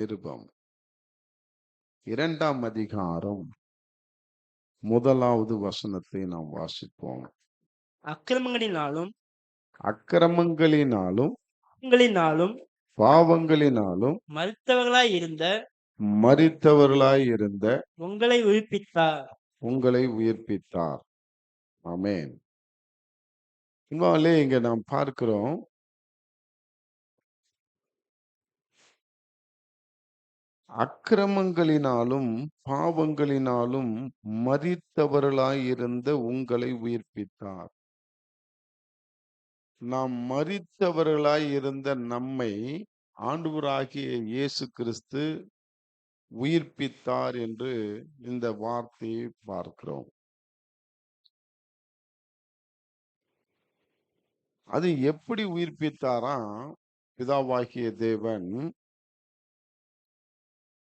நிருபம் 2ஆம் அதிகாரம் 1வது வசனத்தை நாம் வாசிப்போம். அக்கிரமங்களினாலும் அக்கிரமங்களினாலும் பாவங்களினாலும் பாவங்களினாலும் மரித்தவர்களாய் இருந்த மரித்தவர்களாயிருந்த உங்களை உயிர்ப்பித்தார். உங்களை உயிர்ப்பித்தார். ஆமென். இங்க நாம் பார்க்கிறோம், அக்கிரமங்களினாலும் பாவங்களினாலும் மரித்தவர்களாயிருந்த உங்களை உயிர்ப்பித்தார். நாம் மரித்தவர்களாய் இருந்த நம்மை ஆண்டவராகிய இயேசு கிறிஸ்து உயிர்ப்பித்தார் என்று இந்த வார்த்தையை பார்க்கிறோம். அது எப்படி உயிர்ப்பித்தாராம்? பிதாவாகிய தேவன்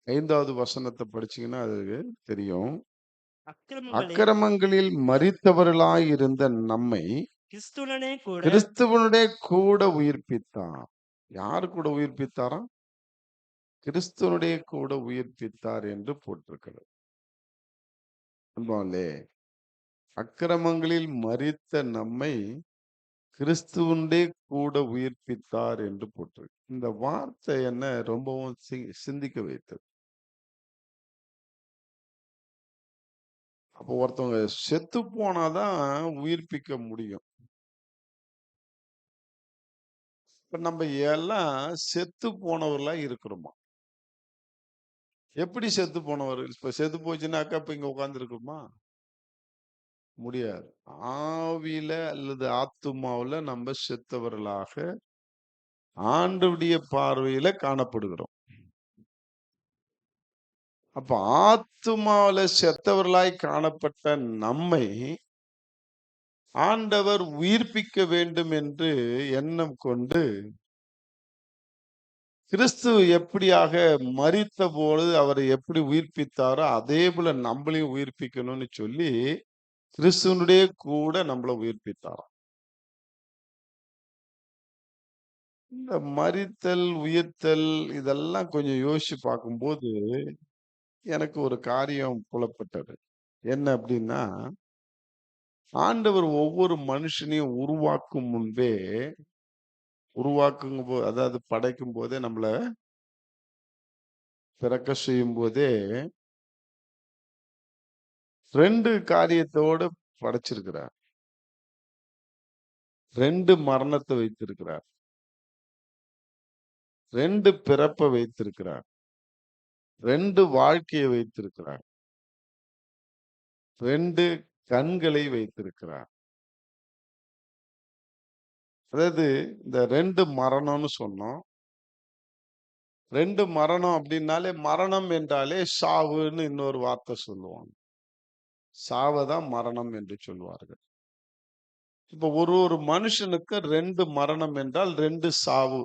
5வது வசனத்தை படிச்சீங்கன்னா அது தெரியும். அக்கிரமங்களில் மரித்தவர்களாய் இருந்த நம்மை கிறிஸ்துவனுடைய கூட உயிர்ப்பித்தார். யாரு கூட உயிர்ப்பித்தாராம்? கிறிஸ்துவனுடைய கூட உயிர்ப்பித்தார் என்று போட்டிருக்கிறது. அன்பாலே, அக்கிரமங்களில் மரித்த நம்மை கிறிஸ்துவனுடைய கூட உயிர்ப்பித்தார் என்று போட்டிருக்கு. இந்த வார்த்தை என்ன ரொம்பவும் சிந்திக்க வைத்தது. அப்போ ஒருத்தவங்க செத்து போனாதான் உயிர்ப்பிக்க முடியும். இப்ப நம்ம எல்லாம் செத்து போனவர்களா இருக்கிறோமா? எப்படி செத்து போனவர்கள்? இப்ப செத்து போச்சுன்னாக்கா இப்ப இங்க உட்கார்ந்து இருக்குமா? முடியாது. ஆவியில அல்லது ஆத்துமாவுல நம்ம செத்தவர்களாக ஆண்டவருடைய பார்வையில காணப்படுகிறோம். அப்ப ஆத்துமாவுல செத்தவர்களாய் காணப்பட்ட நம்மை ஆண்டவர் உயிர்ப்பிக்க வேண்டும் என்று எண்ணம் கொண்டு, கிறிஸ்து எப்படியாக மரித்த பொழுது அவரை எப்படி உயிர்ப்பித்தாரோ அதே போல நம்மளையும் உயிர்ப்பிக்கணும்னு சொல்லி கிறிஸ்துவனுடைய கூட நம்மளை உயிர்ப்பித்தாராம். இந்த மரித்தல் உயிர்த்தல் இதெல்லாம் கொஞ்சம் யோசிச்சு பார்க்கும்போது எனக்கு ஒரு காரியம் புலப்பட்டது. என்ன அப்படின்னா, ஆண்டவர் ஒவ்வொரு மனுஷனையும் அதாவது படைக்கும் போதே, நம்மள பிறக்க செய்யும் போதே 2 காரியத்தோட படைச்சிருக்கிறார். 2 மரணத்தை வைத்திருக்கிறார். 2 பிறப்பை வைத்திருக்கிறார். 2 வாழ்க்கையை வைத்திருக்கிறார். 2 கண்களை வைத்திருக்கிறார். அதாவது இந்த 2 மரணம்னு சொன்னோம். 2 மரணம் அப்படின்னாலே, மரணம் என்றாலே சாவுன்னு இன்னொரு வார்த்தை சொல்லுவாங்க. சாவதான் மரணம் என்று சொல்வார்கள். இப்ப ஒரு மனுஷனுக்கு 2 மரணம் என்றால் 2 சாவு.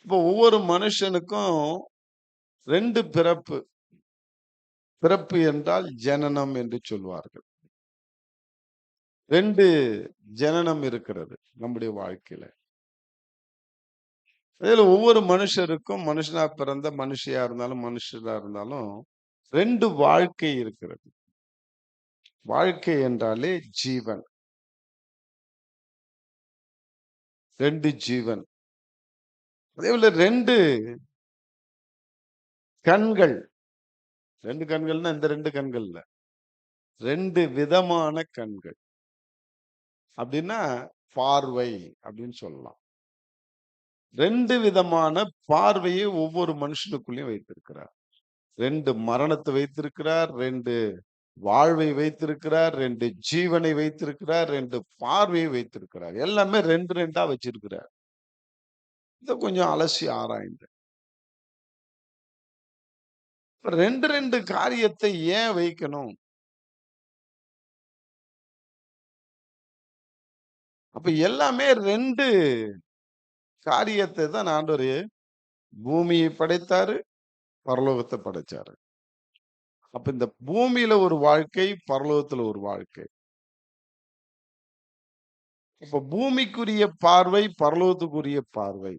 இப்ப ஒவ்வொரு மனுஷனுக்கும் 2 பிறப்பு. பிறப்பு என்றால் ஜனனம் என்று சொல்வார்கள். 2 ஜனனம் இருக்கிறது நம்முடைய வாழ்க்கையில. இதுல ஒவ்வொரு மனுஷருக்கும், மனுஷனா பிறந்த மனுஷியா இருந்தாலும் மனுஷரா இருந்தாலும் 2 வாழ்க்கை இருக்கிறது. வாழ்க்கை என்றாலே ஜீவன். 2 ஜீவன். அதே போல 2 கண்கள். 2 கண்கள்னா இந்த 2 கண்கள் இல்ல. 2 விதமான கண்கள். அப்படின்னா பார்வை அப்படின்னு சொல்லலாம். 2 விதமான பார்வையை ஒவ்வொரு மனுஷனுக்குள்ளேயும் வைத்திருக்கிறார். 2 மரணத்தை வைத்திருக்கிறார், 2 வாழ்வை வைத்திருக்கிறார், 2 ஜீவனை வைத்திருக்கிறார், 2 பார்வையை வைத்திருக்கிறார். எல்லாமே 2 வச்சிருக்கிறார். இத கொஞ்சம் அலசி ஆராய்ந்து 2 காரியத்தை ஏன் வைக்கணும்? அப்ப எல்லாமே 2 காரியத்தை தான் ஆண்டவர் பூமியை படைத்தாரு, பரலோகத்தை படைச்சாரு. அப்ப இந்த பூமியில ஒரு வாழ்க்கை, பரலோகத்துல ஒரு வாழ்க்கை. அப்ப பூமிக்குரிய பார்வை, பரலோகத்துக்குரிய பார்வை.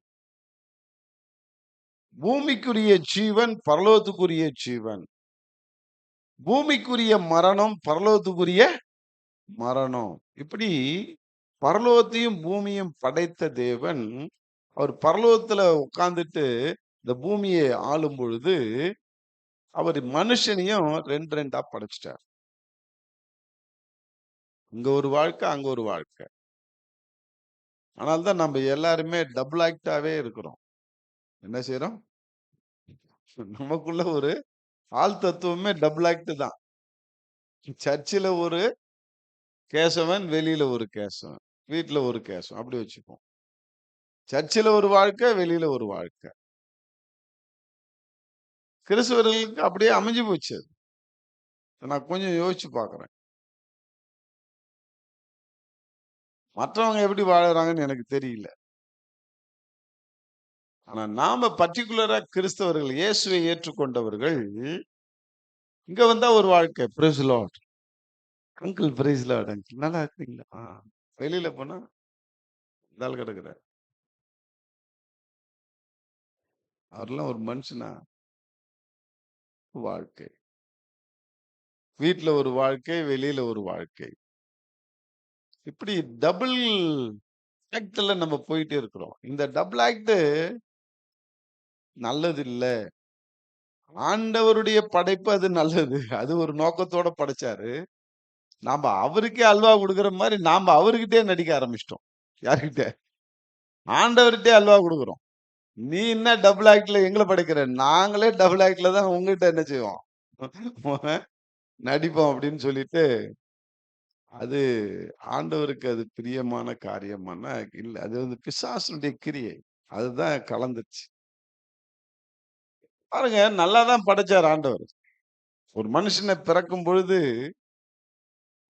பூமிக்குரிய ஜீவன், பரலோகத்துக்குரிய ஜீவன். பூமிக்குரிய மரணம், பரலோகத்துக்குரிய மரணம். இப்படி பரலோகத்தையும் பூமியும் படைத்த தேவன், அவர் பரலோகத்துல உட்கார்ந்துட்டு இந்த பூமியை ஆளும் பொழுது, அவர் மனுஷனையும் 2 2ஆ படைச்சுட்டார். இங்க ஒரு வாழ்க்கை, அங்க ஒரு வாழ்க்கை. அதனால தான் நம்ம எல்லாருமே டபுள் ஆக்டாவே இருக்கிறோம். என்ன செய்றோம்? நமக்குள்ள ஒரு ஆள் தத்துவமே டபுள் ஆக்ட் தான். சர்ச்சில ஒரு கேசவன், வெளியில ஒரு கேசவன். வீட்ல ஒரு கேசவன். அப்படி வச்சுப்போம். சர்ச்சில ஒரு வாழ்க்கை, வெளியில ஒரு வாழ்க்கை. கிறிஸ்தவர்களுக்கு அப்படியே அமைஞ்சு போச்சு அது. நான் கொஞ்சம் யோசிச்சு பார்க்கிறேன். மற்றவங்க எப்படி வாழுறாங்கன்னு எனக்கு தெரியல. ஆனா நாம பர்ட்டிகுலரா கிறிஸ்தவர்கள், இயேசுவை ஏற்றுக்கொண்டவர்கள், இங்க வந்தா ஒரு வாழ்க்கை. Praise the Lord. Uncle praise the Lord uncle. நல்லா இருக்கிறீங்களா? வெளியில போனா இந்த ஆள் கிடக்குறார். அவரெல்லாம் ஒரு மனுஷனா? வாழ்க்கை. வீட்ல ஒரு வாழ்க்கை, வெளியில ஒரு வாழ்க்கை. இப்படி டபுள் ஆக்ட்ல நம்ம போயிட்டே இருக்கிறோம். இந்த டபுள் ஆக்ட் நல்லது இல்ல. ஆண்டவருடைய படைப்பு அது நல்லது. அது ஒரு நோக்கத்தோட படைச்சாரு. நாம அவருக்கே அல்வா குடுக்குற மாரி நாம அவர்கிட்டயே நடிக்க ஆரம்பிச்சுட்டோம். யார்கிட்ட? ஆண்டவர்ட்டயே அல்வா குடுக்குறோம். நீ என்ன டபுள் ஆக்ட்ல எங்கள படைக்கிற? நாங்களே டபுள் ஆக்ட்ல தான் உங்ககிட்ட என்ன செய்வோம்? நடிப்போம் அப்படின்னு சொல்லிட்டு, அது ஆண்டவருக்கு அது பிரியமான காரியமானா இல்ல. அது வந்து பிசாசுனுடைய கிரியை. அதுதான் கலந்துருச்சு. பாருங்க நல்லா தான் படைச்சாரு ஆண்டவர். ஒரு மனுஷன பிறக்கும் பொழுது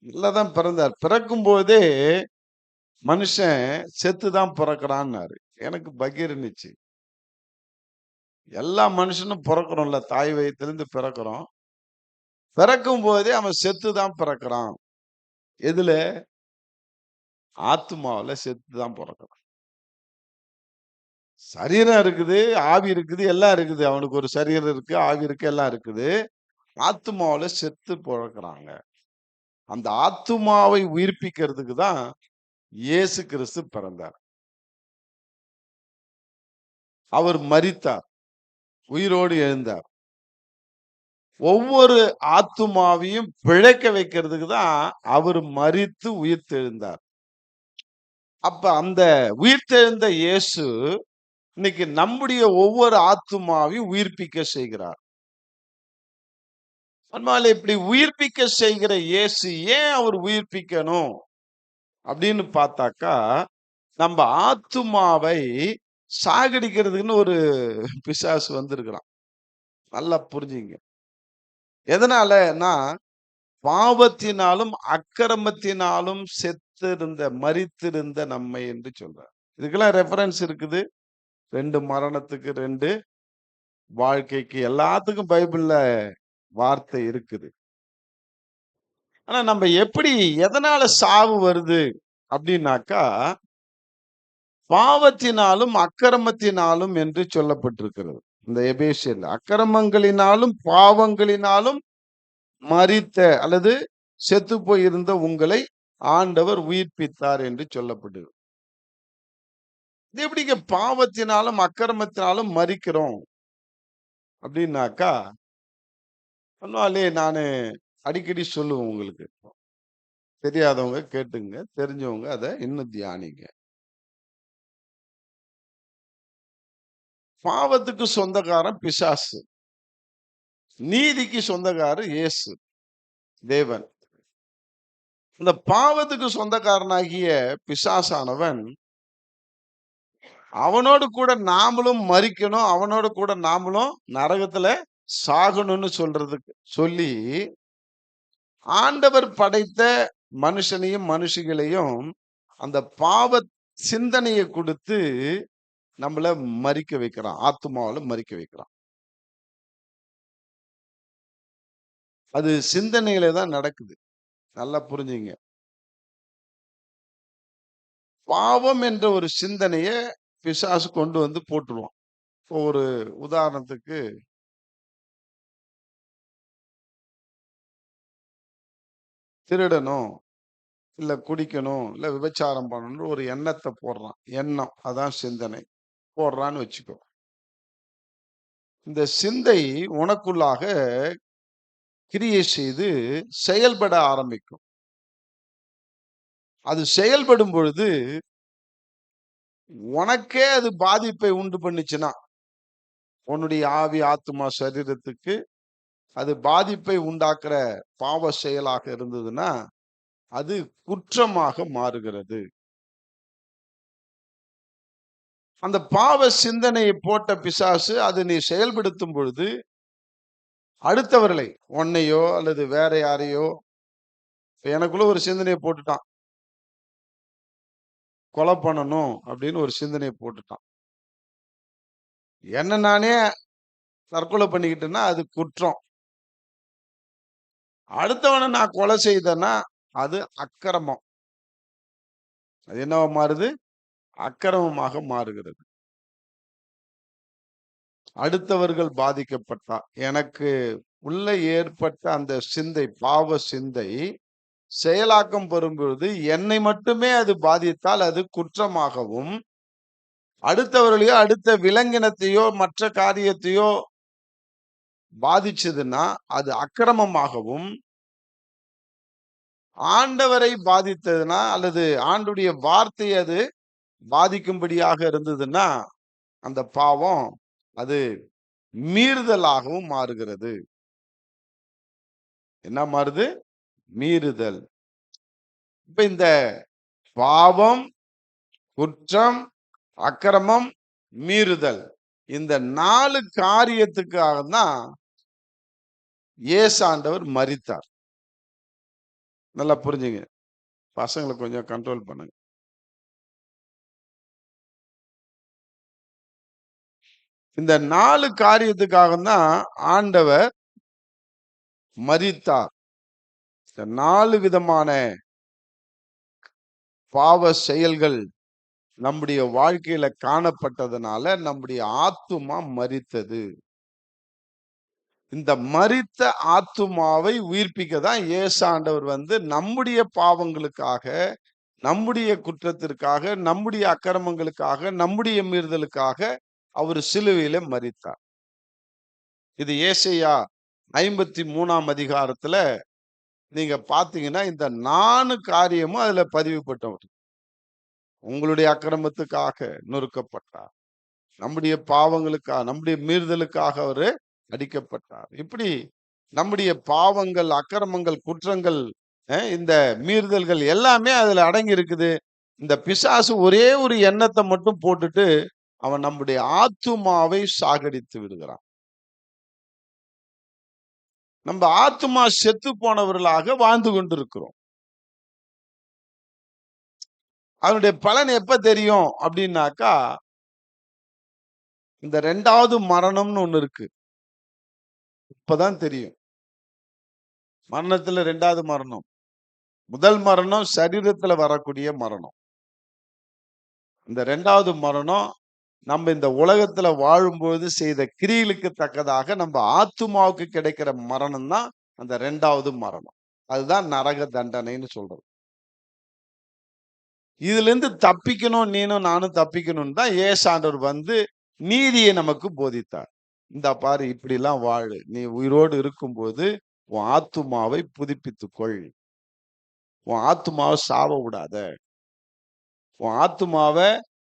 நல்லா தான் பிறந்தார். பிறக்கும்போதே மனுஷன் செத்து தான் பிறக்கிறான்னாரு. எனக்கு பகீர்னுச்சு. எல்லா மனுஷனும் பிறக்கிறோம்ல. தாய் வயித்திலிருந்து பிறக்கிறோம். பிறக்கும்போதே அவன் செத்து தான் பிறக்கிறான். எதுல? ஆத்துமாவுல செத்து தான் பிறக்கிறான். சரீரம் இருக்குது, ஆவி இருக்குது, எல்லாம் இருக்குது. அவனுக்கு ஒரு சரீரம் இருக்கு, ஆவி இருக்கு, எல்லாம் இருக்குது. ஆத்துமாவுல செத்து பிறக்கிறாங்க. அந்த ஆத்துமாவை உயிர்ப்பிக்கிறதுக்கு தான் இயேசு கிறிஸ்து பிறந்தார். அவர் மரித்தார். உயிரோடு எழுந்தார். ஒவ்வொரு ஆத்துமாவையும் பிழைக்க வைக்கிறதுக்கு தான் அவர் மரித்து உயிர்த்தெழுந்தார். அப்ப அந்த உயிர்த்தெழுந்த இயேசு இன்னைக்கு நம்முடைய ஒவ்வொரு ஆத்துமாவையும் உயிர்ப்பிக்க செய்கிறார். அதனால இப்படி உயிர்ப்பிக்க செய்கிற இயேசு ஏன் அவர் உயிர்ப்பிக்கணும் அப்படின்னு பார்த்தாக்கா, நம்ம ஆத்துமாவை சாகடிக்கிறதுக்குன்னு ஒரு பிசாசு வந்திருக்கிறான். நல்லா புரிஞ்சுங்க. எதனாலன்னா, பாவத்தினாலும் அக்கிரமத்தினாலும் செத்திருந்த மரித்திருந்த நம்மை என்று சொல்றார். இதுக்கெல்லாம் ரெஃபரன்ஸ் இருக்குது. 2 மரணத்துக்கு, 2 வாழ்க்கைக்கு, எல்லாத்துக்கும் பைபிள்ல வார்த்தை இருக்குது. ஆனா நம்ம எப்படி எதனால சாவு வருது அப்படின்னாக்கா, பாவத்தினாலும் அக்கிரமத்தினாலும் என்று சொல்லப்பட்டிருக்கிறது. இந்த எபேசியர்ல அக்கிரமங்களினாலும் பாவங்களினாலும் மரித்த அல்லது செத்து போயிருந்த உங்களை ஆண்டவர் உயிர்ப்பித்தார் என்று சொல்லப்படுது. இது எப்படிங்க பாவத்தினாலும் அக்கிரமத்தினாலும் மரிக்கிறோம் அப்படின்னாக்கா, அதனாலே நானு அடிக்கடி சொல்லுவேன் உங்களுக்கு. தெரியாதவங்க கேட்டுங்க. தெரிஞ்சவங்க அத இன்னும் தியானிங்க. பாவத்துக்கு சொந்தக்காரன் பிசாசு. நீதிக்கு சொந்தக்காரர் இயேசு, தேவன். இந்த பாவத்துக்கு சொந்தக்காரனாகிய பிசாசானவன், அவனோடு கூட நாமளும் மரிக்கணும், அவனோடு கூட நாமளும் நரகத்துல சாகணும்னு சொல்றதுக்கு சொல்லி, ஆண்டவர் படைத்த மனுஷனையும் மனுஷிகளையும் அந்த பாவ சிந்தனைய குடுத்து நம்மள மரிக்க வைக்கிறான். ஆத்துமாவுல மரிக்க வைக்கிறான். அது சிந்தனையில தான் நடக்குது. நல்லா புரிஞ்சுங்க. பாவம் என்ற ஒரு சிந்தனைய பிசாசு கொண்டு வந்து போட்டுருவான். இப்போ ஒரு உதாரணத்துக்கு திருடணும், இல்ல குடிக்கணும், இல்ல விபச்சாரம் பண்ணணும்னு ஒரு எண்ணத்த போடுறான். எண்ணம் அதான் சிந்தனை. போடுறான்னு வச்சுக்கோ. இந்த சிந்தை உனக்குள்ளாக கிரியை செய்து செயல்பட ஆரம்பிக்கும். அது செயல்படும் பொழுது உனக்கே அது பாதிப்பை உண்டு பண்ணுச்சுன்னா, உன்னுடைய ஆவி, ஆத்துமா, சரீரத்துக்கு அது பாதிப்பை உண்டாக்குற பாவ செயலாக இருந்ததுன்னா, அது குற்றமாக மாறுகிறது. அந்த பாவ சிந்தனையை போட்ட பிசாசு அது நீ செயல்படுத்தும் பொழுது, அடுத்தவர்களை உன்னையோ அல்லது வேற யாரையோ இப்ப எனக்குள்ள ஒரு சிந்தனைய போட்டுட்டான். கொலை பண்ணணும் அப்படின்னு ஒரு சிந்தனைய போட்டுட்டான். என்ன நானே தற்கொலை பண்ணிக்கிட்டேன்னா அது குற்றம். அடுத்தவன நான் கொலை செய்தேன்னா, அது அக்கிரமம். அது என்னவா மாறுது? அக்கிரமமாக மாறுகிறது. அடுத்தவர்கள் பாதிக்கப்பட்டா, எனக்கு உள்ள ஏற்பட்ட அந்த சிந்தை, பாவ சிந்தை செயலாக்கம் பெறும்பொழுது, என்னை மட்டுமே அது பாதித்தால் அது குற்றமாகவும், அடுத்தவர்களையோ, அடுத்த விலங்கினத்தையோ, மற்ற காரியத்தையோ பாதிச்சதுன்னா, அது அக்கிரமமாகவும், ஆண்டவரை பாதித்ததுன்னா, அல்லது ஆண்டுடைய வார்த்தை அது பாதிக்கும்படியாக இருந்ததுன்னா, அந்த பாவம் அது மீறுதலாகவும் மாறுகிறது. என்ன மாறுது? மீறுதல். இப்ப இந்த பாவம், குற்றம், அக்கிரமம், மீறுதல். இந்த 4 காரியத்துக்காக தான் இயேசு ஆண்டவர் மரித்தார். நல்லா புரிஞ்சுங்க. பசங்கள கொஞ்சம் கண்ட்ரோல் பண்ணுங்க. இந்த 4 காரியத்துக்காக தான் ஆண்டவர் மரித்தார். இந்த 4 விதமான பாவ செயல்கள் நம்முடைய வாழ்க்கையில காணப்பட்டதுனால நம்முடைய ஆத்துமா மரித்தது. இந்த மரித்த ஆத்துமாவை உயிர்ப்பிக்க தான் இயேசு ஆண்டவர் வந்து நம்முடைய பாவங்களுக்காக, நம்முடைய குற்றத்திற்காக, நம்முடைய அக்கிரமங்களுக்காக, நம்முடைய மீறுதலுக்காக அவர் சிலுவையில மரித்தார். இது ஏசாயா 53ஆம் அதிகாரத்துல நீங்க பார்த்தீங்கன்னா, இந்த 4 காரியமும் அதுல பதிவு பட்டது. உங்களுடைய அக்கிரமத்துக்காக நொறுக்கப்பட்டார். நம்முடைய பாவங்களுக்காக, நம்முடைய மீறுதலுக்காக அவரு அடிக்கப்பட்டார். இப்படி நம்முடைய பாவங்கள், அக்கிரமங்கள், குற்றங்கள், இந்த மீறுதல்கள் எல்லாமே அதுல அடங்கி இருக்குது. இந்த பிசாசு ஒரே ஒரு எண்ணத்த மட்டும் போட்டுட்டு, அவன் நம்முடைய ஆத்துமாவை சாகடித்து விடுகிறான். நம்ம ஆத்துமா செத்து போனவர்களாக வாழ்ந்து கொண்டிருக்கிறோம். அதனுடைய பலன் எப்ப தெரியும் அப்படின்னாக்கா, இந்த 2வது மரணம்னு ஒண்ணு இருக்கு. இப்பதான் தெரியும். மரணத்துல 2வது மரணம். முதல் மரணம் சரீரத்துல வரக்கூடிய மரணம். இந்த 2வது மரணம் நம்ம இந்த உலகத்துல வாழும்போது செய்த கிரியைகளுக்கு தக்கதாக நம்ம ஆத்துமாவுக்கு கிடைக்கிற மரணம் தான் அந்த 2வது மரணம். அதுதான் நரக தண்டனைன்னு சொல்றது. இதுல இருந்து தப்பிக்கணும், நீனும் நானும் தப்பிக்கணும்னு தான் இயேசு ஆண்டவர் வந்து நீதியை நமக்கு போதித்தார். இந்தா பாரு இப்படிலாம் வாழு. நீ உயிரோடு இருக்கும்போது உன் ஆத்துமாவை புதுப்பித்துக் கொள். உன் ஆத்துமாவை சாவ விடாத. உன் ஆத்துமாவ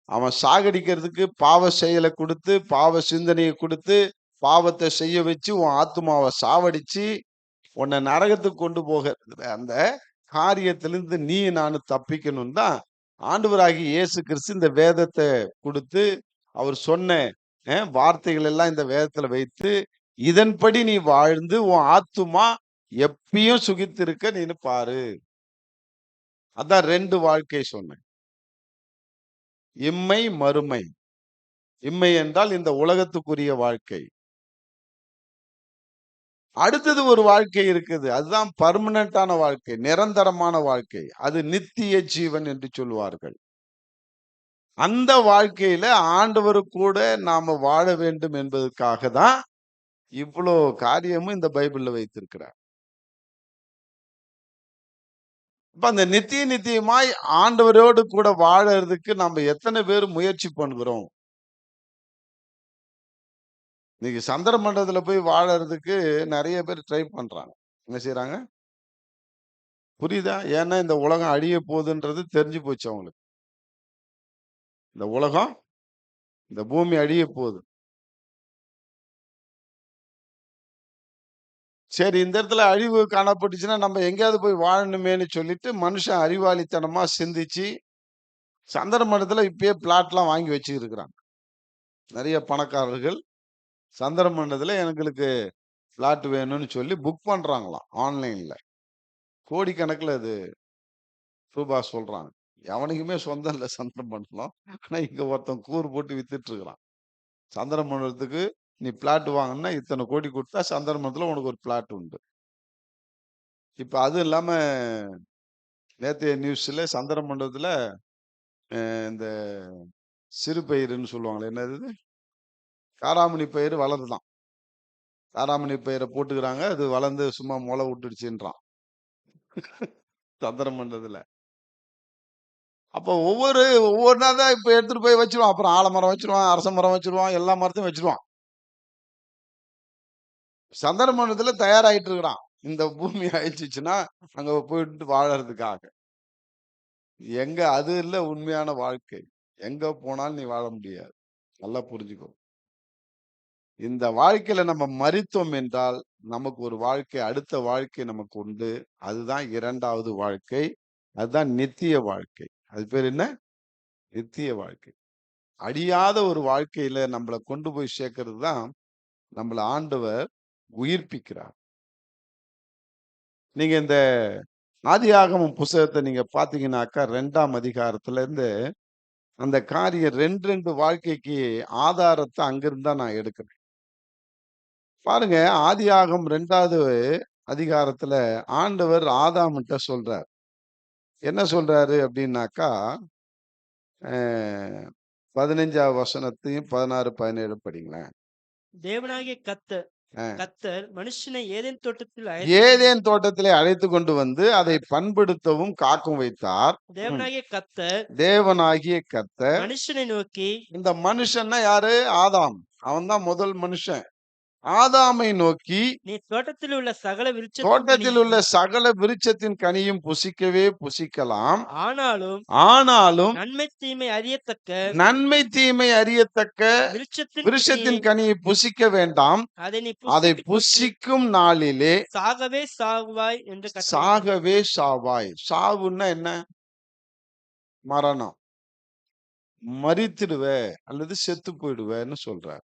அவன் சாகடிக்கிறதுக்கு பாவ செயலை கொடுத்து, பாவ சிந்தனையை கொடுத்து, பாவத்தை செய்ய வச்சு உன் ஆத்துமாவை சாவடிச்சு, உன்னை நரகத்துக்கு கொண்டு போகிற அந்த காரியத்திலிருந்து நீ நானும் தப்பிக்கணும்னு தான் ஆண்டவராகிய இயேசு கிறிஸ்து இந்த வேதத்தை கொடுத்து, அவர் சொன்ன வார்த்தைகள் எல்லாம் இந்த வேதத்துல வைத்து, இதன்படி நீ வாழ்ந்து உன் ஆத்துமா எப்பயும் சுகித்திருக்க நீனு பாரு. அதான் 2 வாழ்க்கை சொன்னேன். இம்மை, மறுமை. இம்மை என்றால் இந்த உலகத்துக்குரிய வாழ்க்கை. அடுத்தது ஒரு வாழ்க்கை இருக்குது. அதுதான் பெர்மனன்ட்டான வாழ்க்கை, நிரந்தரமான வாழ்க்கை. அது நித்திய ஜீவன் என்று சொல்வார்கள். அந்த வாழ்க்கையில ஆண்டவரு கூட நாம வாழ வேண்டும் என்பதற்காக தான் இவ்வளோ காரியமும் இந்த பைபிள்ல வைத்திருக்கிறார். அப்ப அந்த நித்தியமாய் ஆண்டவரோடு கூட வாழறதுக்கு நம்ம எத்தனை பேர் முயற்சி பண்ணுகிறோம்? இன்னைக்கு சந்திர மண்டலத்துல போய் வாழறதுக்கு நெறைய பேர் ட்ரை பண்றாங்க. என்ன செய்றாங்க? புரியுதா? ஏன்னா இந்த உலகம் அழிய போகுதுன்றது தெரிஞ்சு போச்சு அவங்களுக்கு. இந்த உலகம், இந்த பூமி அழிய போகுது. சரி, இந்த இடத்துல அழிவு காணப்பட்டுச்சுன்னா நம்ம எங்கேயாவது போய் வாழணுமேன்னு சொல்லிட்டு மனுஷன் அறிவாளித்தனமா சிந்திச்சு சந்திர மண்டலத்துல இப்பயே பிளாட்லாம் வாங்கி வச்சுருக்கிறாங்க. நெறைய பணக்காரர்கள் சந்திர மண்டலத்துல எங்களுக்கு பிளாட் வேணும்னு சொல்லி புக் பண்றாங்களாம் ஆன்லைன்ல. கோடிக்கணக்குல அது ரூபா சொல்றாங்க. எவனுக்குமே சொந்தம் இல்ல சந்திர மண்டலம். ஆனா இங்க ஒருத்தன் கூறு போட்டு வித்துட்டு இருக்கிறான். சந்திர மண்டலத்துக்கு நீ பிளாட் வாங்கணும்னா இத்தனை கோடி குடுத்தா சந்திர மண்டலத்துல உனக்கு ஒரு பிளாட் உண்டு. இப்ப அதுவும் இல்லாம நேத்தைய நியூஸ்ல சந்திர மண்டலத்துல இந்த சிறு பயிருன்னு சொல்லுவாங்களே என்னது இது? காராமணி பயிர் வளருதாம். காராமணி பயிர போட்டுக்கிறாங்க. அது வளர்ந்து சும்மா மொள விட்டுடுச்சுன்றான். சந்திர மண்டலத்துல. அப்போ ஒவ்வொன்னா தான் இப்ப எடுத்துட்டு போய் வச்சுருவான். அப்புறம் ஆலமரம் வச்சுருவான், அரச மரம் வச்சுருவான், எல்லா மரத்தையும் வச்சுருவான். சந்திர மண்டலத்துல தயாராயிட்டு இருக்கிறான். இந்த பூமி அழிஞ்சிச்சுன்னா, அங்க போயிட்டு வாழறதுக்காக. எங்க அது இல்ல உண்மையான வாழ்க்கை. எங்க போனாலும் நீ வாழ முடியாது. நல்லா புரிஞ்சுக்கோ. இந்த வாழ்க்கையில நம்ம மரித்தோம் என்றால், நமக்கு ஒரு வாழ்க்கை, அடுத்த வாழ்க்கை நமக்கு உண்டு. அதுதான் 2வது வாழ்க்கை. அதுதான் நித்திய வாழ்க்கை. அது பேர் என்ன? நித்திய வாழ்க்கை. அழியாத ஒரு வாழ்க்கையில நம்மள கொண்டு போய் சேர்க்கிறது தான் நம்மள ஆண்டவர் உயிர்ப்பிக்கிறார். நீங்க இந்த ஆதியாகமம் புஸ்தகத்த நீங்க பார்த்தீங்கன்னாக்கா 2ஆம் அதிகாரத்துல இருந்து அந்த காரியம் 2 வாழ்க்கைக்கு ஆதாரத்த அங்கிருந்து தான் நான் எடுக்கிறேன். பாருங்க, ஆதியாகமம் 2வது அதிகாரத்துல ஆண்டவர் ஆதாம்கிட்ட சொல்றார். என்ன சொல்றாரு அப்படின்னாக்கா, அ 15வது வசனத்தையும் 16, 17 படிங்களேன். தேவனாகிய கர்த்தர் அ. கர்த்தர் மனுஷனை ஏதேன் தோட்டத்தில் அழைத்துக் கொண்டு ஏதேன் தோட்டத்திலே அழைத்துக் கொண்டு வந்து அதை பண்படுத்தவும் காக்கவும் வைத்தார். தேவனாகிய கர்த்தர் தேவனாகிய கர்த்தர் மனுஷனை நோக்கி இந்த மனுஷன்னா யாரு? ஆதாம். அவன்தான் முதல் மனுஷன். ஆதாமை நோக்கி நீ தோட்டத்தில் உள்ள சகல விருட்சத்தின் தோட்டத்தில் உள்ள கனியையும் சகல விருட்சத்தின் கனியும் புசிக்கவே புசிக்கலாம். ஆனாலும் ஆனாலும் நன்மை தீமை அறியத்தக்க நன்மை தீமை அறியத்தக்க விருட்சத்தின் விருட்சத்தின் கனியை கனியை புசிக்க வேண்டாம். அதை நீ அதை புசித்து போட்டு புசிக்கும் நாளிலே சாகவே சாகுவாய் என்று கட்டளை சாகவே சாவாய். சாவுன்னா என்ன? மரணம். மரித்திடுவ அல்லது செத்து போயிடுவேன்னு சொல்றார்.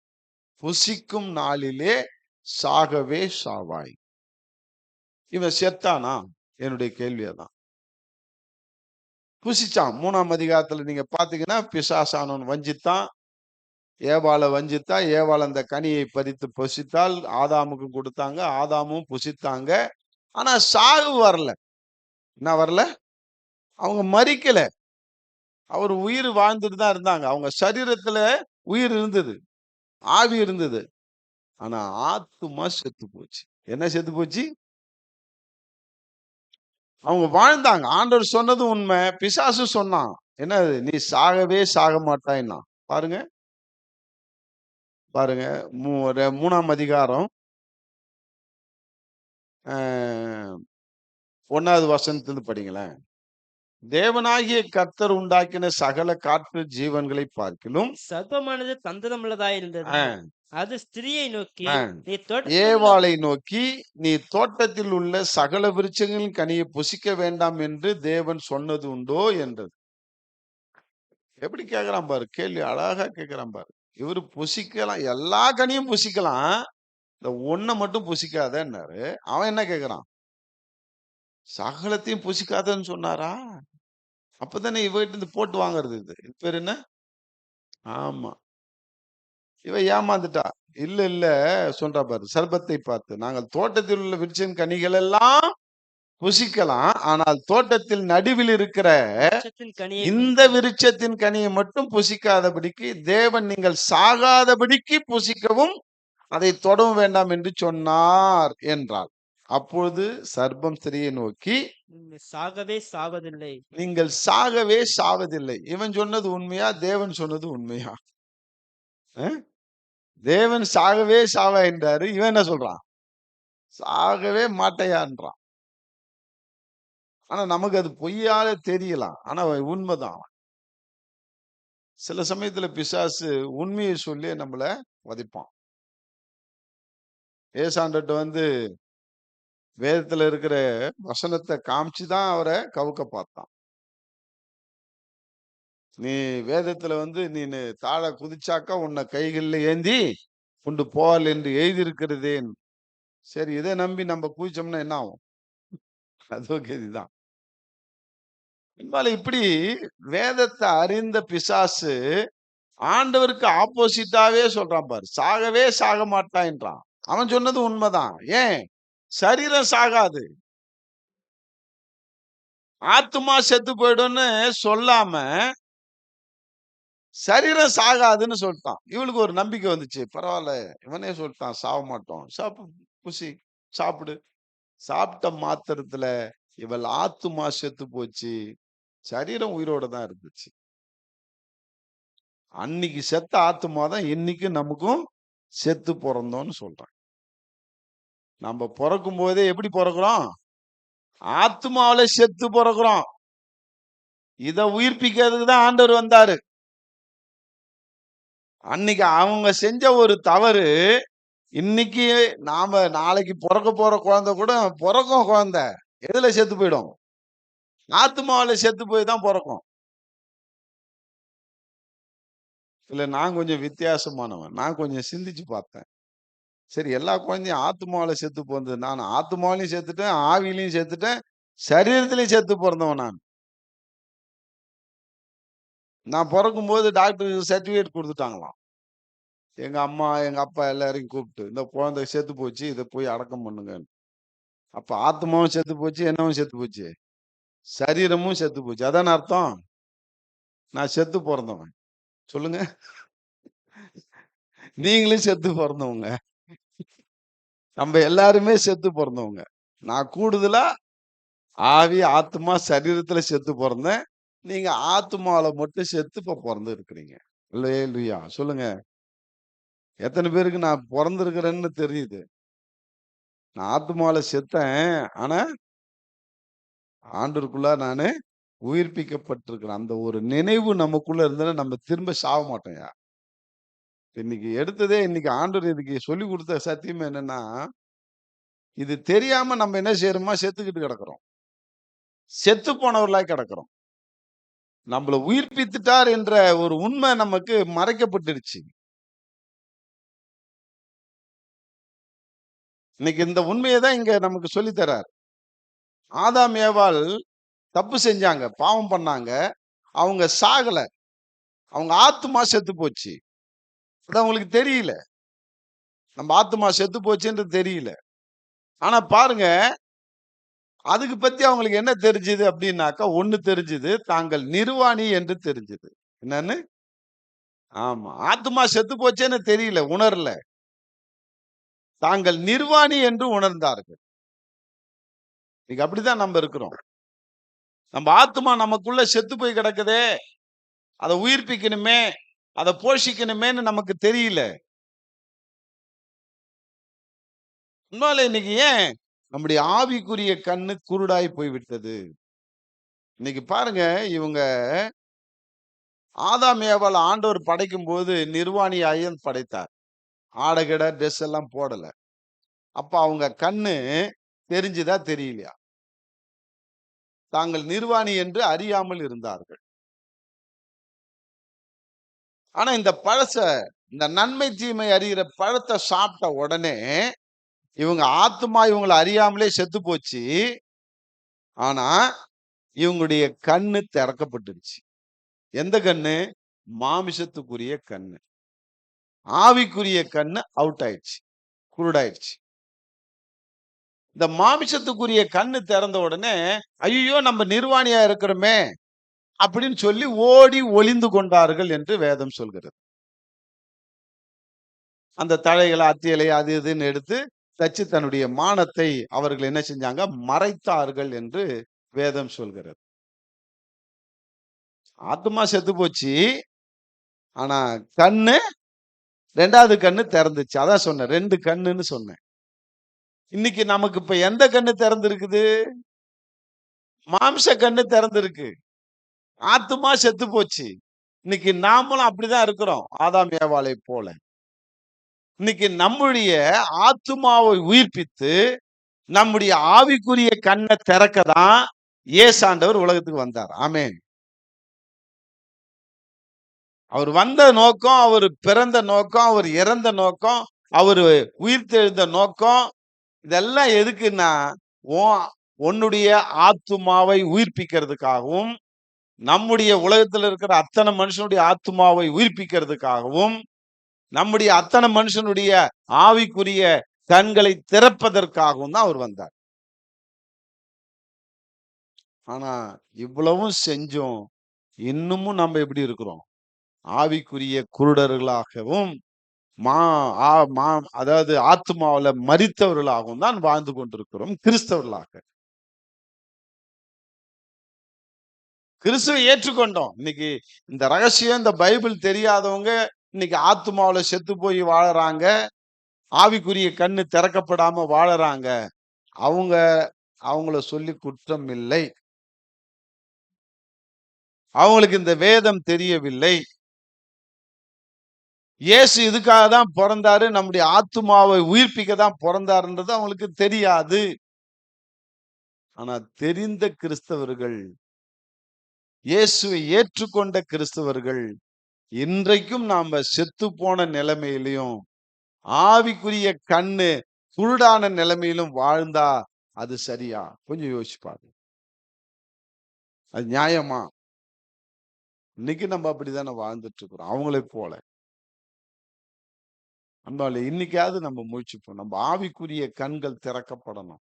புசிக்கும் நாளிலே சாகவே சாவாய். இவன் செத்தானா? என்னுடைய கேள்வி அதான். புசிச்சான். 3ஆம் அதிகாரத்துல நீங்க பாத்தீங்கன்னா பிசாசானவன் வஞ்சித்தான். ஏவாள வஞ்சித்தா. ஏவாள் அந்த கனியை பறித்து புசித்தால். ஆதாமுக்கு கொடுத்தாங்க. ஆதாமும் புசித்தாங்க. ஆனா சாவு வரல. என்ன வரல? அவங்க மரிக்கல. அவர் உயிர் வாழ்ந்துட்டு தான் இருந்தாங்க. அவங்க சரீரத்துல உயிர் இருந்தது. ஆவி இருந்தது. ஆனா ஆத்துமா செத்து போச்சு. என்ன செத்து போச்சு? அவங்க வாழ்ந்தாங்க. ஆண்டவர் சொன்னது உண்மை. பிசாசு சொன்னான். என்னது? நீ சாகவே சாக மாட்டாய்ன்னான். பாருங்க, பாருங்க. 3ஆம் அதிகாரம் 1வது வசனத்திலிருந்து படிங்களேன். தேவனாகிய கர்த்தர் உண்டாக்கின சகல காட்டு ஜீவன்களை பார்க்கிலும் சர்ப்பமானது தந்திரமுள்ளதாயிருந்தது. ஆ, அது ஸ்திரியை நோக்கி ஆ. நீ தோட்டத்தில் உள்ள ஏவாளை நோக்கி நீ தோட்டத்தில் உள்ள சகல விருட்சங்களின் கனியை புசிக்க வேண்டாம் என்று தேவன் சொன்னது உண்டோ என்றது. எப்படி கேக்குறான் பாரு, கேள்வி அழகா கேக்குறான் பாரு. இவரு புசிக்கலாம், எல்லா கனியும் புசிக்கலாம், இந்த ஒண்ண மட்டும் புசிக்காதன்னாரு. அவன் என்ன கேக்குறான்? சகலத்தையும் புசிக்காதன்னு சொன்னாரா? அப்பதானே இவகிட்ட இருந்து போட்டு வாங்குறது. இது பேர் என்ன? ஆமா, இவ ஏமாந்துட்டா. இல்ல இல்ல சொல்றா பாரு, சர்ப்பத்தை பார்த்து நாங்கள் தோட்டத்தில் உள்ள விருட்சின் கனிகள் எல்லாம் புசிக்கலாம். ஆனால் தோட்டத்தில் நடுவில் இருக்கிற விருட்சத்தின் கனியை இந்த விருட்சத்தின் கனியை மட்டும் புசிக்காதபடிக்கு தேவன் நீங்கள் சாகாதபடிக்கு புசிக்கவும் அதை தொடவும் வேண்டாம் என்று சொன்னார் என்றார். அப்பொழுது சர்ப்பம் ஸ்திரியை நோக்கி, நீங்கள் சாகவே சாவதில்லை. நீங்கள் சாகவே சாவதில்லை. இவன் சொன்னது உண்மையா? தேவன் சொன்னது உண்மையா? அஹ்? தேவன் சாகவே சாவ என்றாரு. இவன் என்ன சொல்றான்? சாகவே மாட்டையான்றான். ஆனா நமக்கு அது பொய்யால தெரியலாம். ஆனா உண்மைதான். சில சமயத்துல பிசாசு உண்மையை சொல்லி நம்மள வதைப்பான். ஏசாண்டட்ட வந்து வேதத்துல இருக்கிற வசனத்தை காமிச்சுதான் அவரை கவுக்க பார்த்தான். நீ வேதத்துல வந்து நீ தாழ குதிச்சாக்கா உன்னை கைகளில் ஏந்தி கொண்டு போவால் என்று எழுதியிருக்கிறதேன். சரி, இதை நம்பி நம்ம குதிச்சோம்னா என்ன ஆகும்? அதோ கதிதான். இப்படி வேதத்தை அறிந்த பிசாசு ஆண்டவருக்கு ஆப்போசிட்டாவே சொல்றான் பாரு. சாகவே சாக மாட்டான்றான். அவன் சொன்னது உண்மைதான். ஏன்? சரீரம் சாகாது, ஆத்துமா செத்து போயிடும்னு சொல்லாம சரீரம் சாகாதுன்னு சொல்லிட்டான். இவளுக்கு ஒரு நம்பிக்கை வந்துச்சு. பரவாயில்ல, இவனே சொல்லிட்டான் சாக மாட்டோம், புசி, சாப்பிடு. சாப்பிட்ட மாத்திரத்துல இவள் ஆத்துமா செத்து போச்சு, சரீரம் உயிரோட தான் இருந்துச்சு. அன்னைக்கு செத்த ஆத்துமா தான் இன்னைக்கு நமக்கும் செத்து பிறந்தோம்னு சொல்றான். நம்ம பிறக்கும் போதே எப்படி பிறக்கிறோம்? ஆத்துமாவில செத்து பிறக்கிறோம். இத உயிர்ப்பிக்கிறதுக்கு தான் ஆண்டவர் வந்தாரு. அன்னைக்கு அவங்க செஞ்ச ஒரு தவறு இன்னைக்கு நாம நாளைக்கு பிறக்க போற குழந்தை கூட பிறக்கும் குழந்தை எதுல செத்து போயிடும்? ஆத்துமாவில செத்து போய் தான் பிறக்கும். இல்ல, நான் கொஞ்சம் வித்தியாசமானவன். நான் கொஞ்சம் சிந்திச்சு பார்த்தேன். சரி, எல்லா குழந்தையும் ஆத்துமாவில செத்து போனது. நான் ஆத்துமாவிலையும் செத்துட்டேன், ஆவியிலையும் செத்துட்டேன், சரீரத்திலையும் செத்து பிறந்தவன் நான். நான் பிறக்கும் போது டாக்டர் சர்டிபிகேட் கொடுத்துட்டாங்களாம். எங்க அம்மா எங்க அப்பா எல்லாரையும் கூப்பிட்டு, இந்த குழந்தை செத்து போச்சு, இதை போய் அடக்கம் பண்ணுங்கன்னு. அப்ப ஆத்மாவும் செத்து போச்சு, என்னவும் செத்து போச்சு, சரீரமும் செத்து போச்சு. அதான அர்த்தம்? நான் செத்து பிறந்தவன். சொல்லுங்க. நீங்களும் செத்து பிறந்தவங்க. நம்ம எல்லாருமே செத்து பிறந்தவங்க. நான் கூடுதலா ஆவி ஆத்மா சரீரத்துல செத்து பிறந்தேன். நீங்க ஆத்மாவில மட்டும் செத்து இப்ப பிறந்து இருக்கிறீங்க. அல்லேலூயா. சொல்லுங்க. எத்தனை பேருக்கு நான் பிறந்திருக்கிறேன்னு தெரியுது? நான் ஆத்மாவில செத்தேன், ஆனா ஆண்டவருக்குள்ள நானு உயிர்ப்பிக்கப்பட்டிருக்கிறேன். அந்த ஒரு நினைவு நமக்குள்ள இருந்தா நம்ம திரும்ப சாக மாட்டோம்யா. இன்னைக்கு எடுத்ததே இன்னைக்கு ஆண்டவர் இதுக்கு சொல்லி கொடுத்த சத்தியம் என்னன்னா, இது தெரியாம நம்ம என்ன செய்யறோமா? செத்துக்கிட்டு கிடக்குறோம். செத்து போனவர்களாய் கிடக்குறோம். நம்மள உயிர்ப்பித்துட்டார் என்ற ஒரு உண்மை நமக்கு மறைக்கப்பட்டுருச்சு. இன்னைக்கு இந்த உண்மையை தான் இங்க நமக்கு சொல்லி தரார். ஆதாம் ஏவாள் தப்பு செஞ்சாங்க, பாவம் பண்ணாங்க. அவங்க சாகல, அவங்க ஆத்துமா செத்து போச்சு. அது அவங்களுக்கு தெரியல. நம்ம ஆத்துமா செத்து போச்சுன்றது தெரியல. ஆனா பாருங்க, அதுக்கு பத்தி அவங்களுக்கு என்ன தெரிஞ்சது அப்படின்னாக்கா, ஒண்ணு தெரிஞ்சது, தாங்கள் நிர்வாணி என்று தெரிஞ்சது. என்னன்னு? ஆமா, ஆத்துமா செத்து போச்சேன்னு தெரியல, உணரல. தாங்கள் நிர்வாணி என்று உணர்ந்தார்கள். இன்னைக்கு அப்படிதான் நம்ம இருக்கிறோம். நம்ம ஆத்துமா நமக்குள்ள செத்து போய் கிடக்குதே, அதை உயிர்ப்பிக்கணுமே, அதை போஷிக்கணுமேன்னு நமக்கு தெரியல. உண்மையில இன்னைக்கு ஏன் நம்முடைய ஆவிக்குரிய கண்ணு குருடாய் போய்விட்டது? இன்னைக்கு பாருங்க, இவங்க ஆதாம் ஏவாள் ஆண்டவர் படைக்கும் போது நிர்வாணியாயும் படைத்தார். ஆடைகிட ட்ரெஸ் எல்லாம் போடல. அப்ப அவங்க கண்ணு தெரிஞ்சுதா தெரியலையா? தாங்கள் நிர்வாணி என்று அறியாமல் இருந்தார்கள். ஆனா இந்த இந்த நன்மை தீமை அறிகிற பழத்தை சாப்பிட்ட உடனே இவங்க ஆத்துமா இவங்களை அறியாமலே செத்து போச்சு. ஆனா இவங்களுடைய கண்ணு திறக்கப்பட்டுருச்சு. எந்த கண்ணு? மாமிசத்துக்குரிய கண்ணு. ஆவிக்குரிய கண்ணு அவுட் ஆயிடுச்சு, குருடாயிடுச்சு. இந்த மாமிசத்துக்குரிய கண்ணு திறந்த உடனே ஐயோ நம்ம நிர்வாணியா இருக்கிறோமே அப்படின்னு சொல்லி ஓடி ஒளிந்து கொண்டார்கள் என்று வேதம் சொல்கிறது. அந்த தழைகளை அத்தியலை அது இதுன்னு எடுத்து தச்சு தன்னுடைய மானத்தை அவர்கள் என்ன செஞ்சாங்க, மறைத்தார்கள் என்று வேதம் சொல்கிறது. ஆத்துமா செத்து போச்சு. ஆனா கண்ணு, 2வது கண்ணு திறந்துச்சு. அதான் சொன்னேன், 2 கண்ணுன்னு சொன்னேன். இன்னைக்கு நமக்கு இப்ப எந்த கண்ணு திறந்திருக்குது? மாம்ச கண்ணு திறந்திருக்கு. ஆத்துமா செத்து போச்சு. இன்னைக்கு நாமளும் அப்படிதான் இருக்கிறோம், ஆதாம் ஏவாளை போல. இன்னைக்கு நம்முடைய ஆத்துமாவை உயிர்ப்பித்து நம்முடைய ஆவிக்குரிய கண்ணை திறக்கதான் இயேசாண்டவர் உலகத்துக்கு வந்தார். ஆமென். அவர் வந்த நோக்கம், அவர் பிறந்த நோக்கம், அவர் இறந்த நோக்கம், அவர் உயிர்த்தெழுந்த நோக்கம், இதெல்லாம் எதுக்குன்னா உன்னுடைய ஆத்துமாவை உயிர்ப்பிக்கிறதுக்காகவும், நம்முடைய உலகத்தில் இருக்கிற அத்தனை மனுஷனுடைய ஆத்துமாவை உயிர்ப்பிக்கிறதுக்காகவும், நம்முடைய அத்தனை மனுஷனுடைய ஆவிக்குரிய கண்களை திறப்பதற்காகவும் தான் அவர் வந்தார். ஆனா இவ்வளவும் செஞ்சோம், இன்னமும் நம்ம எப்படி இருக்கிறோம்? ஆவிக்குரிய குருடர்களாகவும் அதாவது ஆத்துமாவில மரித்தவர்களாகவும் தான் வாழ்ந்து கொண்டிருக்கிறோம், கிறிஸ்தவர்களாக. கிறிஸ்துவை ஏற்றுக்கொண்டோம். இன்னைக்கு இந்த ரகசியம், இந்த பைபிள் தெரியாதவங்க இன்னைக்கு ஆத்துமாவில செத்து போய் வாழறாங்க, ஆவிக்குரிய கண்ணு திறக்கப்படாம வாழறாங்க. அவங்கள சொல்லி குற்றம் இல்லை. அவங்களுக்கு இந்த வேதம் தெரியவில்லை. இயேசு இதுக்காக தான் பிறந்தாரு, நம்முடைய ஆத்துமாவை உயிர்ப்பிக்க தான் பிறந்தாருன்றது அவங்களுக்கு தெரியாது. ஆனா தெரிந்த கிறிஸ்தவர்கள், இயேசுவை ஏற்றுக்கொண்ட கிறிஸ்தவர்கள், இன்றைக்கும் நாம செத்து போன நிலைமையிலையும் ஆவிக்குரிய கண்ணு குருடான நிலைமையிலும் வாழ்ந்தா அது சரியா? கொஞ்சம் யோசிச்சு பாருங்க. அது நியாயமா? இன்னைக்கு நம்ம அப்படித்தானே வாழ்ந்துட்டு இருக்கிறோம், அவங்களை போல. அன்பாலே, இன்னைக்காவது நம்ம முயற்சிப்போம், நம்ம ஆவிக்குரிய கண்கள் திறக்கப்படணும்.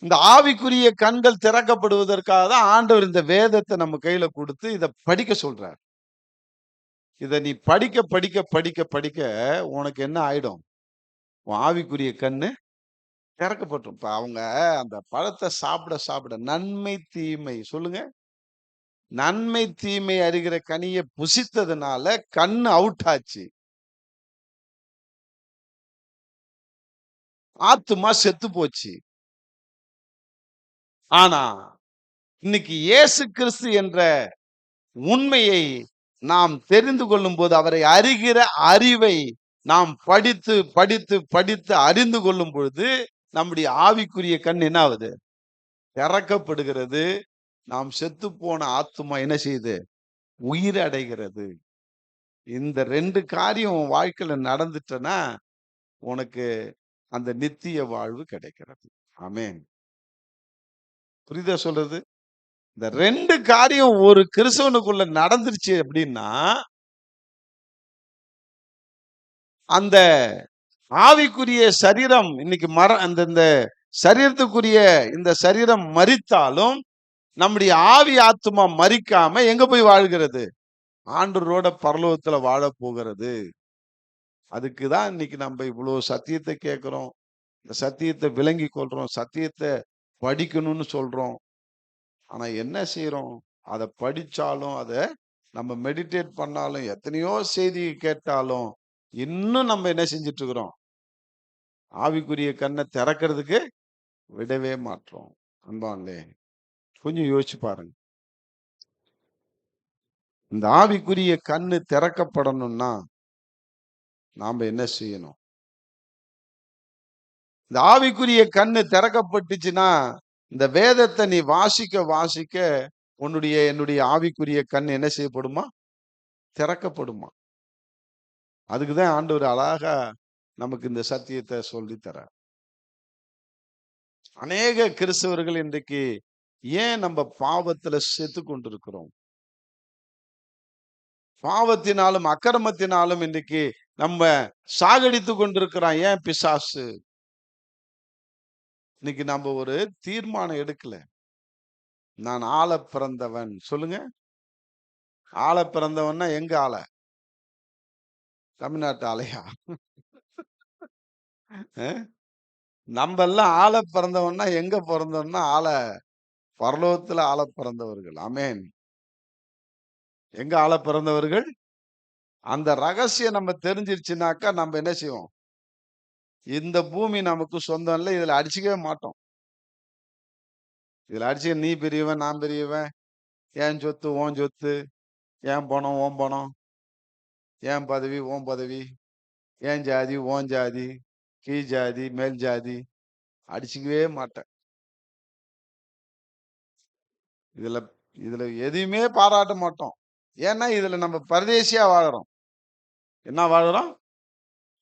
இந்த ஆவிக்குரிய கண்கள் திறக்கப்படுவதற்காக தான் ஆண்டவர் இந்த வேதத்தை நம்ம கையில கொடுத்து இதை படிக்க சொல்றார். இதை நீ படிக்க படிக்க படிக்க படிக்க உனக்கு என்ன ஆயிடும்? உன் ஆவிக்குரிய கண்ணு திறக்கப்பட்டும். இப்ப அவங்க அந்த பழத்தை சாப்பிட சாப்பிட நன்மை தீமை, சொல்லுங்க, நன்மை தீமை அறிகிற கனியை புசித்ததுனால கண்ணு அவுட் ஆச்சு, ஆத்துமா செத்து போச்சு. ஆனா இன்னைக்கு இயேசு கிறிஸ்து என்ற உண்மையை நாம் தெரிந்து கொள்ளும் போது, அவரை அறிகிற அறிவை நாம் படித்து படித்து படித்து அறிந்து கொள்ளும் பொழுது, நம்முடைய ஆவிக்குரிய கண் என்ன ஆகுது? திறக்கப்படுகிறது. நாம் செத்து போன ஆத்துமா என்ன செய்யுது? உயிர் அடைகிறது. இந்த 2 காரியம் உன் வாழ்க்கையில நடந்துட்டனா உனக்கு அந்த நித்திய வாழ்வு கிடைக்கிறது. ஆமென். புரியுதா சொல்றது? இந்த 2 காரியம் ஒரு கிறிஸ்தவனுக்குள்ள நடந்துருச்சு அப்படின்னா, அந்த ஆவிக்குரிய சரீரம் இன்னைக்கு இந்த சரீரத்துக்குரிய இந்த சரீரம் மரித்தாலும் நம்முடைய ஆவி ஆத்துமா மரிக்காம எங்க போய் வாழ்கிறது? ஆண்டவரோட பரலோகத்துல வாழ போகிறது. அதுக்குதான் இன்னைக்கு நம்ம இவ்வளவு சத்தியத்தை கேட்கிறோம், இந்த சத்தியத்தை விளங்கி கொள்றோம், சத்தியத்தை படிக்கணும்னு சொல்றோம். ஆனா என்ன செய்யறோம்? அதை படிச்சாலும், அதை நம்ம மெடிடேட் பண்ணாலும், எத்தனையோ செய்தி கேட்டாலும் இன்னும் நம்ம என்ன செஞ்சிட்டு இருக்கிறோம்? ஆவிக்குரிய கண்ணை திறக்கிறதுக்கு விடவே மாட்டோம். அன்பாங்களே, கொஞ்சம் யோசிச்சு பாருங்க. இந்த ஆவிக்குரிய கண்ணு திறக்கப்படணும்னா நாம என்ன செய்யணும்? இந்த ஆவிக்குரிய கண்ணு திறக்கப்பட்டுச்சுன்னா, இந்த வேதத்தை நீ வாசிக்க வாசிக்க என்னுடைய ஆவிக்குரிய கண் என்ன செய்யப்படுமா? திறக்கப்படுமா? அதுக்குதான் ஆண்டவர் அழகா நமக்கு இந்த சத்தியத்தை சொல்லி தர. அநேக கிறிஸ்தவர்கள் இன்றைக்கு ஏன் நம்ம பாவத்துல செத்து கொண்டிருக்கிறோம்? பாவத்தினாலும் அக்கிரமத்தினாலும் இன்றைக்கு நம்ம சாகடித்து கொண்டிருக்கிறான். ஏன்? பிசாசு. இன்னைக்கு நம்ம ஒரு தீர்மானம் எடுக்கல. நான் ஆளப் பிறந்தவன். சொல்லுங்க. ஆளப் பிறந்தவன்னா எங்க ஆள? தமிழ்நாட்டு ஆளையா? அ? நம்பெல்லாம் ஆளப் பிறந்தவன்னா எங்க பொறந்தோம்னா, பரலோகத்துல ஆளப் பிறந்தவர்கள். ஆமென். எங்க ஆளப் பிறந்தவர்கள்? அந்த ரகசியம் நம்ம தெரிஞ்சிருச்சுனாக்கா, நம்ம என்ன செய்வோம்? இந்த பூமி நமக்கு சொந்தம் இல்ல. இதுல அடிச்சுக்கவே மாட்டோம். இதுல அடிச்சுக்க நீ பெரியவன், நான் பெரியவன். என் சொத்து, உன் சொத்து. என் பணம், உன் பணம். என் பதவி, உன் பதவி. என் ஜாதி, உன் ஜாதி. கீழ் ஜாதி, மேல் ஜாதி. அடிச்சுக்கவே மாட்டேன். இதுல இதுல எதையுமே பாராட்ட மாட்டோம். ஏன்னா, இதுல நம்ம பரதேசியா வாழுறோம். என்ன வாழுறோம்?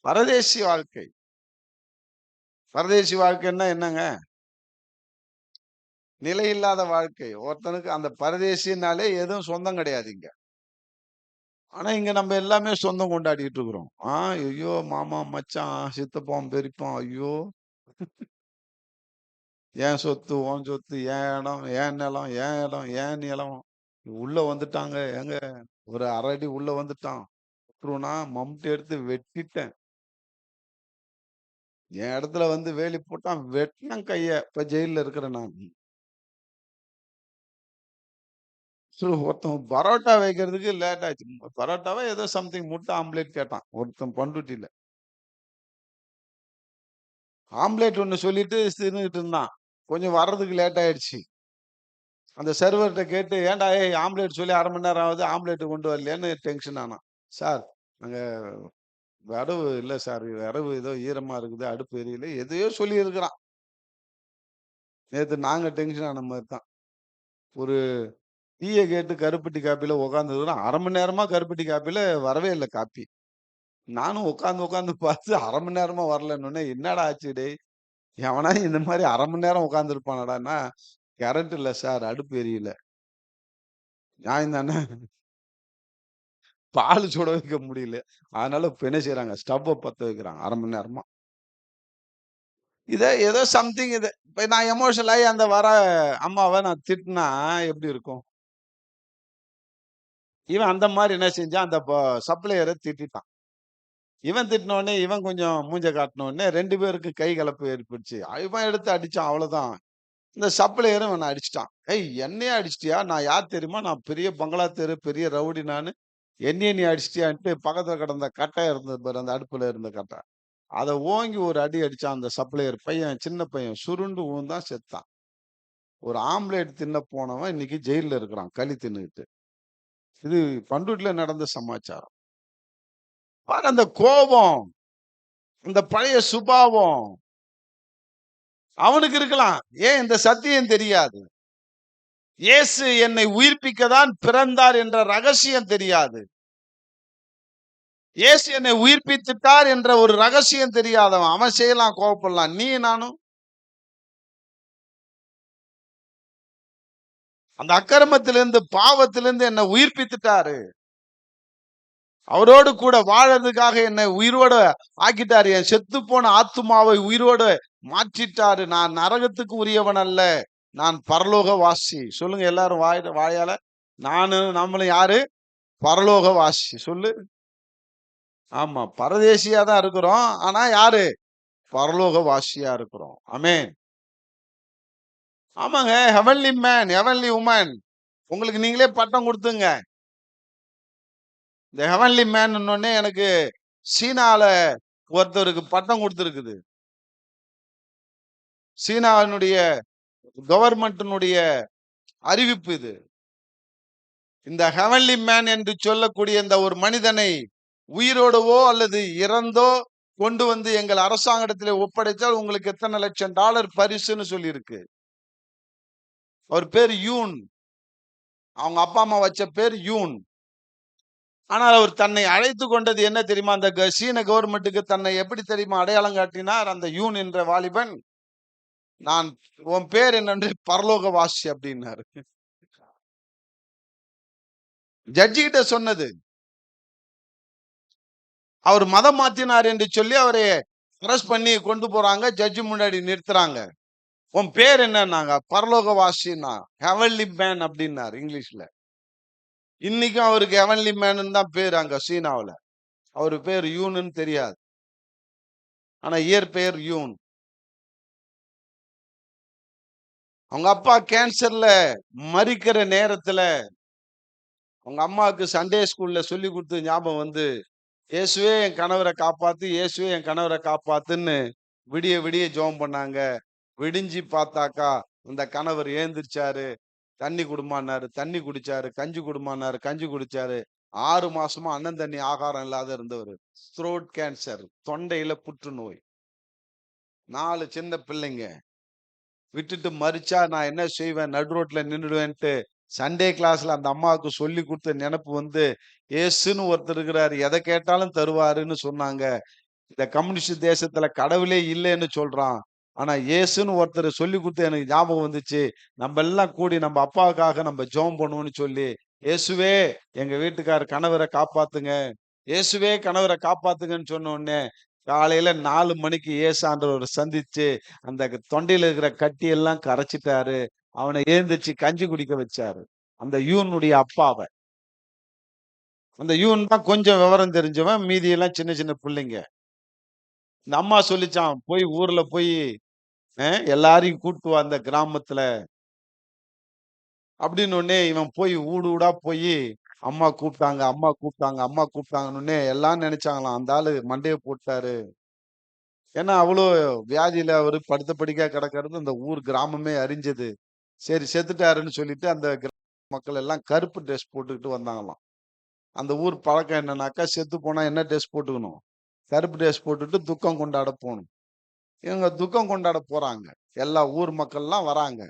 பரதேசி வாழ்க்கை. பரதேசி வாழ்க்கைன்னா என்னங்க? நிலையில்லாத வாழ்க்கை. ஒருத்தனுக்கு அந்த பரதேசினாலே எதுவும் சொந்தம் கிடையாது இங்க. ஆனா, இங்க நம்ம எல்லாமே சொந்தம் கொண்டாடிட்டு இருக்கிறோம். ஐயோ! மாமா, மச்சான், சித்தப்பன், பெரியப்பன், ஐயோ! என் சொத்து, உன் சொத்து, என் இடம், என் நிலம், என் இடம், என் நிலம். உள்ள வந்துட்டாங்க. ஏங்க ஒரு 1/2 அடி உள்ள வந்துட்டான். விட்டுருவனா, மம்முட்டி எடுத்து வெட்டிட்டேன். என் இடத்துல வந்து வேலி போட்டான், வெட்டுனேன் கைய. இப்ப ஜெயில்ல இருக்கிறேன் நான். ஒருத்தன் பரோட்டா வைக்கிறதுக்கு லேட் ஆச்சு. பரோட்டாவா ஏதோ சம்திங் முட்டை ஆம்லேட் கேட்டான். ஒருத்தன் பண்ருட்டில. ஆம்லேட் ஒண்ணு சொல்லிட்டு தின்னுட்டு இருந்தான். கொஞ்சம் வர்றதுக்கு லேட் ஆயிடுச்சு. அந்த சர்வர்ட்ட கேட்டு, "ஏன்டா ஏய் ஆம்லேட் சொல்லி 1/2 மணி நேரம் ஆகுது. ஆம்லேட் கொண்டு வரலையான்னு" டென்ஷன் ஆனான். "சார், நாங்க விரவு இல்ல சார். விரவு ஏதோ ஈரமா இருக்குது. அடுப்பு எரியல." எதையோ சொல்லியிருக்கிறான். நேத்து நாங்க டென்ஷன் ஆன மாரி தான். ஒரு டீய கேட்டு கருப்பட்டி காப்பில உட்கார்ந்துருக்கிறோம். 1/2 மணி நேரமா கருப்பட்டி காப்பில வரவே இல்ல காப்பி. நானும் உட்கார்ந்து உட்கார்ந்து பார்த்து 1/2 மணி நேரமா வரலன்னோனே, "என்னடா ஆச்சு டேய்? எவனாவது இந்த மாரி 1/2 மணி நேரம் உட்கார்ந்திருப்பானாடான்னா?" "கரண்ட் இல்ல சார். அடுப்பு எரியல." நியாயம் தானே? பால் சுட வைக்க முடியல. அதனால இப்ப என்ன செய்றாங்க? ஸ்டவ்வ பத்த வைக்கிறாங்க 1/2 மணி நேரமா. ஏதோ சம்திங் இது. இப்ப நான் எமோஷனல் ஆயி அந்த வர அம்மாவ நான் திட்டுனா எப்படி இருக்கும்? இவன் அந்த மாரி என்ன செஞ்சான்? அந்த சப்ளையர திட்டிட்டான். இவன் திட்டுன உடனே, இவன் கொஞ்சம் மூஞ்ச காட்டுன உடனே 2 பேருக்கும் கை கலப்பு ஏற்பட்டுச்சு. இவன் எடுத்து அடிச்சான் அவ்வளவுதான். இந்த சப்ளையரும் இவன அடிச்சுட்டான். "ஏய் என்னைய அடிச்சிட்டியா? நான் யார் தெரியுமா? நான் பெரிய பங்களா தெரு, பெரிய ரவுடி நானு. என்னைய நீ அடிச்சிட்டியான்ட்டு" பக்கத்துல கிடந்த கட்டை இருந்தது பாரு, அந்த அடுப்புல இருந்த கட்டை. அத ஓங்கி ஒரு அடி அடிச்சான் அந்த சப்ளையர் பையன், சின்ன பையன். சுருண்டு விழுந்தான், செத்தான். ஒரு ஆம்லேட் தின்ன போனவன் இன்னைக்கு ஜெயில்ல இருக்கிறான், களி தின்னுகிட்டு. இது பண்ருட்டில நடந்த சமாச்சாரம். பாரு அந்த கோபம், அந்த பழைய சுபாவம் அவனுக்கு இருக்கலாம். ஏன் இந்த சத்தியம் தெரியாது. இயேசு என்னை உயிர்ப்பிக்க தான் பிறந்தார் என்ற ரகசியம் தெரியாது. இயேசு என்னை உயிர்ப்பித்துட்டார் என்ற ஒரு ரகசியம் தெரியாதவன். அவன் செய்யலாம், கோவப்படலாம். நீ நானும் அந்த அக்கிரமத்திலிருந்து, பாவத்திலிருந்து என்னை உயிர்ப்பித்துட்டாரு. அவரோடு கூட வாழறதுக்காக என்னை உயிரோட ஆக்கிட்டாரு. என் செத்துப்போன ஆத்துமாவை உயிரோட மாற்றிட்டாரு. நான் நரகத்துக்கு உரியவன் அல்ல. நான் பரலோகவாசி. சொல்லுங்க எல்லாரும் வாயால. நம்மளும் யாரு? பரலோகவாசி. சொல்லு. ஆமா. பரதேசியா தான் இருக்கிறோம். ஆனா யாரு? பரலோகவாசியா இருக்கிறோம். ஆமென். ஆமாங்க. Heavenly man, heavenly woman. உங்களுக்கு நீங்களே பட்டம் குடுத்துங்க. இந்த ஹெவன்லி மேன்னுன்னோனே எனக்கு சீனால ஒருத்தருக்கு பட்டம் குடுத்திருக்குது. சீனாவினுடைய கவர்மெண்ட்டினுடைய அறிவிப்பு இது. இந்த ஹெவன்லி மேன் என்று சொல்லக்கூடிய இந்த ஒரு மனிதனை உயிரோடவோ அல்லது இறந்தோ கொண்டு வந்து எங்கள் அரசாங்கத்திலே ஒப்படைத்தால் உங்களுக்கு எத்தனை லட்சம் டாலர் பரிசுன்னு சொல்லியிருக்கு. அவர் பேர் யூன். அவங்க அப்பா அம்மா வச்ச பேர் யூன். ஆனால் அவர் தன்னை அழைத்துக் கொண்டது என்ன தெரியுமா? அந்த சீன கவர்மெண்ட்டுக்கு தன்னை எப்படி தெரியுமா அடையாளம் காட்டினார்? அந்த யூன் என்ற வாலிபன், நான் உன் பேர் என்னன்னு பரலோகவாசி அப்படின்னாரு. ஜட்ஜி கிட்ட சொன்னது. அவர் மதம் மாத்தினார் என்று சொல்லி அவரை அரெஸ்ட் பண்ணி கொண்டு போறாங்க. ஜட்ஜி முன்னாடி நிறுத்துறாங்க. உன் பேர் என்னன்னாங்க, பரலோகவாசின்னா, ஹெவன்லி மேன் அப்படின்னாரு இங்கிலீஷ்ல. இன்னைக்கும் அவருக்கு ஹெவன்லி மேன்னு தான் பேரு அங்க சீனாவுல. அவரு பேர் யூன்னு தெரியாது. ஆனா இயற்பெயர் யூன். அவங்க அப்பா கேன்சர்ல மரிக்கிற நேரத்துல அவங்க அம்மாவுக்கு சண்டே ஸ்கூல்ல சொல்லி கொடுத்து ஞாபகம் வந்து, இயேசுவே என் கணவரை காப்பாத்து, இயேசுவே என் கணவரை காப்பாத்துன்னு விடிய விடிய ஜெபம் பண்ணாங்க. விடிஞ்சு பார்த்தாக்கா, அந்த கணவர் ஏந்திரிச்சாரு. தண்ணி குடும்மான்னாரு, தண்ணி குடிச்சாரு. கஞ்சி குடும்மான்னாரு, கஞ்சி குடிச்சாரு. 6 மாசமா அன்னம் தண்ணி ஆகாரம் இல்லாத இருந்தவரு. த்ரோட் கேன்சர், தொண்டையில புற்றுநோய். 4 சின்ன பிள்ளைங்க. விட்டுட்டு மரிச்சா நான் என்ன செய்வேன்? நடு ரோட்ல நின்னுடுவேன்ட்டு, சண்டே கிளாஸ்ல அந்த அம்மாவுக்கு சொல்லிக் குடுத்த நெனப்பு வந்து, இயேசுன்னு ஒருத்தர் இருக்கிறாரு. எத கேட்டாலும் தருவாருன்னு சொன்னாங்க. இந்த கம்யூனிஸ்ட் தேசத்துல கடவுளே இல்லைன்னு சொல்றான். ஆனா இயேசுன்னு ஒருத்தர் சொல்லிக் குடுத்து எனக்கு ஞாபகம் வந்துச்சு. நம்ம எல்லாம் கூடி நம்ம அப்பாவுக்காக நம்ம ஜெபம் பண்ணுவோம்னு சொல்லி, இயேசுவே எங்க வீட்டுக்காரர் கணவர காப்பாத்துங்க. இயேசுவே கணவர காப்பாத்துங்கன்னு சொன்ன உடனே, காலையில 4 மணிக்கு இயேசு ஆண்டவர சந்திச்சு, அந்த தொண்டையில இருக்கிற கட்டியெல்லாம் கரைச்சுட்டாரு. அவன எழுந்திருச்சு கஞ்சி குடிக்க வச்சாரு. அந்த யூனுடைய அப்பாவ. அந்த யூன் தான் கொஞ்சம் விவரம் தெரிஞ்சவன். மீதி எல்லாம் சின்ன சின்ன பிள்ளைங்க. இந்த அம்மா சொல்லிச்சாம், போய் ஊர்ல போயி எல்லாரையும் கூட்டு வா அந்த கிராமத்துல. அப்படின்னோனே இவன் போய் ஊடு ஊடா போயி, அம்மா கூப்பிட்டாங்க, அம்மா கூப்பிட்டாங்க, அம்மா கூப்பிட்டாங்கன்னோனே எல்லாம் நெனச்சாங்களாம், அந்த ஆளு மண்டைய போட்டாரு. ஏன்னா, அவ்வளோ வியாதியில அவரு படுத்த படுக்கையா கிடக்கிறது அந்த ஊர் கிராமமே அறிஞ்சது. சரி செத்துட்டாருன்னு சொல்லிட்டு அந்த மக்கள் எல்லாம் கருப்பு ட்ரெஸ் போட்டுக்கிட்டு வந்தாங்களாம். அந்த ஊர் பழக்கம் என்னன்னாக்கா, செத்து போனா என்ன ட்ரெஸ் போட்டுக்கணும்? கருப்பு ட்ரெஸ் போட்டுட்டு துக்கம் கொண்டாட போணும். இவங்க துக்கம் கொண்டாட போறாங்க. எல்லா ஊர் மக்கள்லாம் வராங்க.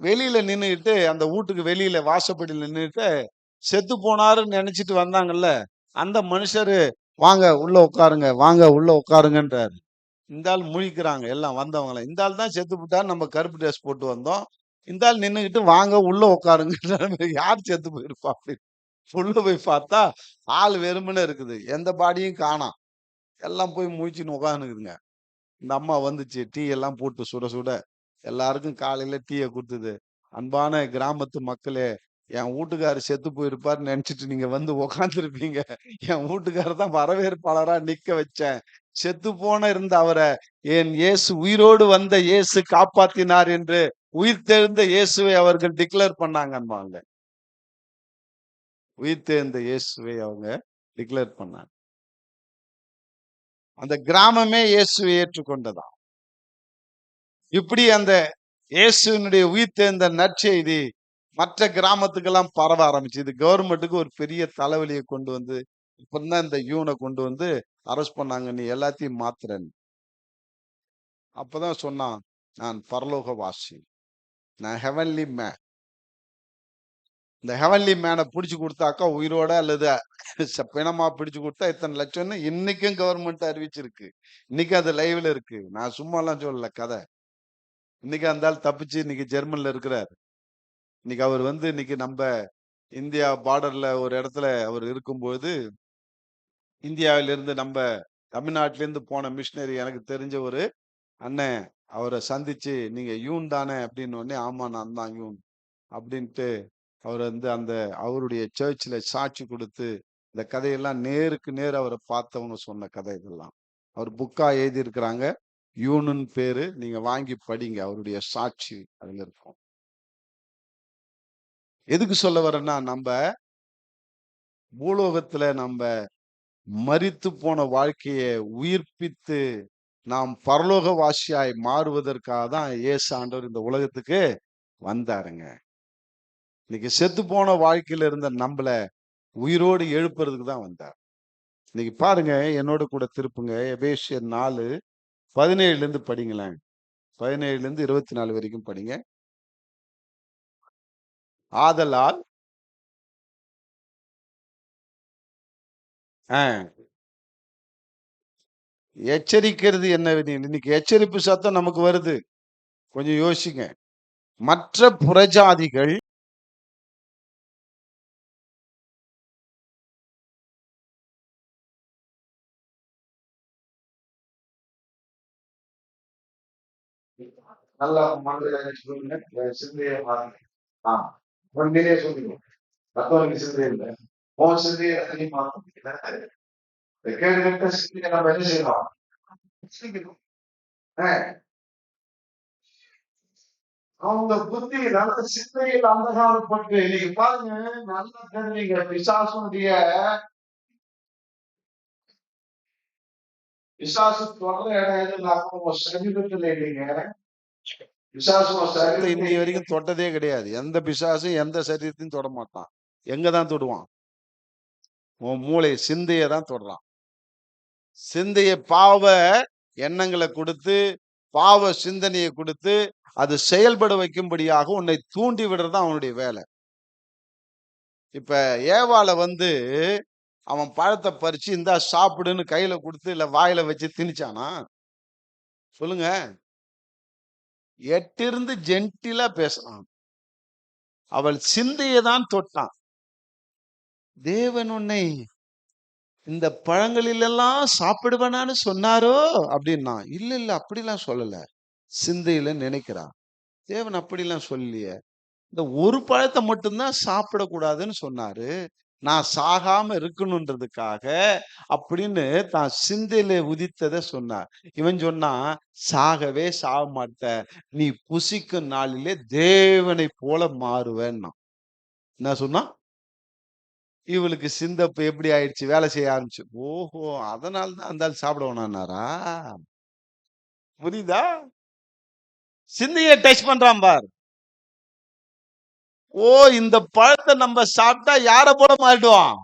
வெளியில நின்னுகிட்டு, அந்த வூட்டுக்கு வெளியில வாசப்படியில நின்னுட்டு, செத்து போனாருன்னு நெனச்சுட்டு வந்தாங்கல்ல, அந்த மனுஷரு, "வாங்க உள்ள உட்காருங்க, வாங்க உள்ள உட்காருங்கன்றாரு." இந்த ஆள் முழிக்கிறாங்க எல்லாம் வந்தவங்கலாம். இந்த ஆள் தான் செத்து புட்டாரு, நம்ம கருப்பு ட்ரெஸ் போட்டு வந்தோம். இந்த ஆள் நின்னுகிட்டு, "வாங்க உள்ள உட்காருங்கன்றாரு." யார் செத்து போயிருப்பா அப்படின்னு. உள்ள போய் பார்த்தா, ஆள் வெறுமனே இருக்குது. எந்த பாடியும் காணோம். எல்லாம் போய் முழிச்சுன்னு உட்கார்ந்துக்குதுங்க. இந்த அம்மா வந்துச்சு. டீ எல்லாம் போட்டு சுட சுட எல்லாருக்கும் காலையில டீய குடுத்தது. அன்பான கிராமத்து மக்களே, என் வூட்டுக்காரரு செத்து போயிருப்பாருன்னு நெனச்சுட்டு நீங்க வந்து உட்கார்ந்திருப்பீங்க. என் வூட்டுக்காரர் தான் வரவேற்பாளரா நிக்க வச்சேன். செத்துப்போன இருந்த அவர என் இயேசு உயிரோடு வந்த இயேசு காப்பாத்தினார் என்று உயிர்த்தெழுந்த இயேசுவை அவர்கள் டிக்ளேர் பண்ணாங்கன்பாங்க. உயிர்த்தெழுந்த இயேசுவை அவங்க டிக்ளேர் பண்ணாங்க. அந்த கிராமமே இயேசுவை ஏற்றுக்கொண்டதாம். இப்படி அந்த இயேசுவினுடைய உயிர்த்தெழுந்த நற்செய்தி மற்ற கிராமத்துக்கெல்லாம் பரவ ஆரம்பிச்சு. இது கவர்மெண்ட்டுக்கு ஒரு பெரிய தலைவலிய கொண்டு வந்து, இப்பதான் இந்த யூன கொண்டு வந்து அரெஸ்ட் பண்ணாங்க. நீ எல்லாத்தையும் மாத்துறன்னு. அப்பதான் சொன்னான், நான் பரலோகவாசி. நான் ஹெவன்லி மேன். இந்த ஹெவன்லி மேன புடிச்சு குடுத்தாக்கா உயிரோட அல்லது பிணமா பிடிச்சு குடுத்தா இத்தன லட்சம்னு இன்னைக்கும் கவர்மெண்ட் அறிவிச்சிருக்கு. இன்னைக்கு அது லைவ்ல இருக்கு. நான் சும்மாலாம் சொல்லல கத. இன்னைக்கு அந்த ஆள் தப்பிச்சு இன்னைக்கு ஜெர்மன்ல இருக்கிறாரு. இன்னைக்கு அவர் வந்து இன்னைக்கு நம்ப இந்தியா பார்டர்ல ஒரு இடத்துல அவர் இருக்கும்போது, இந்தியாவிலிருந்து நம்ப தமிழ்நாட்டிலேருந்து போன மிஷனரி எனக்கு தெரிஞ்ச ஒரு அண்ணன் அவர சந்திச்சு, "நீங்க யூன் தானே?" அப்படின்னோனே, "ஆமா நான் தான் யூன்." அப்படின்ட்டு அவர் வந்து அந்த அவருடைய சர்ச்ல சாட்சி குடுத்து, இந்த கதையெல்லாம் நேருக்கு நேர் அவர பார்த்தவங்க சொன்ன கதை இதெல்லாம். அவர் புக்கா எழுதியிருக்கிறாங்க. யூனுன்னு பேரு. நீங்க வாங்கி படிங்க. அவருடைய சாட்சி அதுல இருக்கும். எதுக்கு சொல்ல வரேன்னா, நம்ப பூலோகத்துல நம்ப மரித்து போன வாழ்க்கைய உயிர்ப்பித்து, நாம் பரலோகவாசியாய் மாறுவதற்காக தான் இயேசு ஆண்டவர் இந்த உலகத்துக்கு வந்தாருங்க. இன்னைக்கு செத்துப்போன வாழ்க்கையில இருந்த நம்பள உயிரோடு எழுப்புறதுக்கு தான் வந்தார். இன்னைக்கு பாருங்க, என்னோட கூட திருப்புங்க. எபேசியர் 4 17ல படிங்களேன். 17ல 24 வரைக்கும் படிங்க. ஆதலால் ஆ எச்சரிக்கிறது என்னவெனில், இன்னைக்கு எச்சரிப்பு சத்தம் நமக்கு வருது. கொஞ்சம் யோசிங்க. மற்ற புறஜாதிகள் நல்லா மனதில் சொல்லுங்க. சிந்தையை மாறுங்க. ஆ உண்மையிலேயே சொல்லுங்க. மற்றவங்க சிந்தை இல்லை, உன் சிந்தையை அதிகமாகும். கேடுகட்ட சிந்தையை நம்ம என்ன செய்யணும்? சிந்திக்கணும். அவங்க புத்தி நல்ல சிந்தையில் அந்தகாரப்பட்டு இன்னைக்கு பாருங்க, நல்லா தெரிஞ்சீங்க பிசாசு தொடர இடம் எதுனாலும் உங்க சரீரத்துல இல்லைங்க. பிசாசு இன்னைய வரைக்கும் தொட்டதே கிடையாது. எந்த பிசாசும் எந்த சரீரத்தையும் தொட மாட்டான். எங்கதான் தொடுவான்? உன் மூளை சிந்தையை தான் தொடுறான். சிந்தைய பாவ எண்ணங்களை கொடுத்து, பாவ சிந்தனையை கொடுத்து, அது செயல்பட வைக்கும்படியாக உன்னை தூண்டி விடுறது அவனுடைய வேலை. இப்ப ஏவாள அவன் பழத்தை பறிச்சு இந்தா சாப்பிடுன்னு கையில கொடுத்து இல்ல வாயில வச்சு திணிச்சானா? சொல்லுங்க. எட்டிருந்து ஜென்டிலா பேசலாம். அவள் சிந்தையை தான் தொட்டான். தேவன் உன்னை இந்த பழங்களிலெல்லாம் சாப்பிடுவனான்னு சொன்னாரோ அப்படின்னா, இல்ல இல்ல அப்படிலாம் சொல்லல. சிந்தையில நினைக்கிறான். தேவன் அப்படிலாம் சொல்லலையே. இந்த ஒரு பழத்தை மட்டும்தான் சாப்பிடக்கூடாதுன்னு சொன்னாரு. நான் சாகாம இருக்கணுன்றதுக்காக அப்படின்னு தான் சிந்தையில உதித்ததை சொன்னார். இவன் சொன்னான், சாகவே சாக மாட்ட, நீ புசிக்கும் நாளிலே தேவனை போல மாறுவேன்னா. என்ன சொன்னா? இவளுக்கு சிந்தப்பு எப்படி ஆயிடுச்சு? வேலை செய்ய ஆரம்பிச்சு. ஓஹோ, அதனால தான் அந்த ஆள் சாப்பிட வேணான்னாரா? புரியுதா? சிந்தைய டச் பண்றான் பார். ஓ, இந்த பழத்தை நம்ம சாப்பிட்டா யார போல மாறிடுவான்?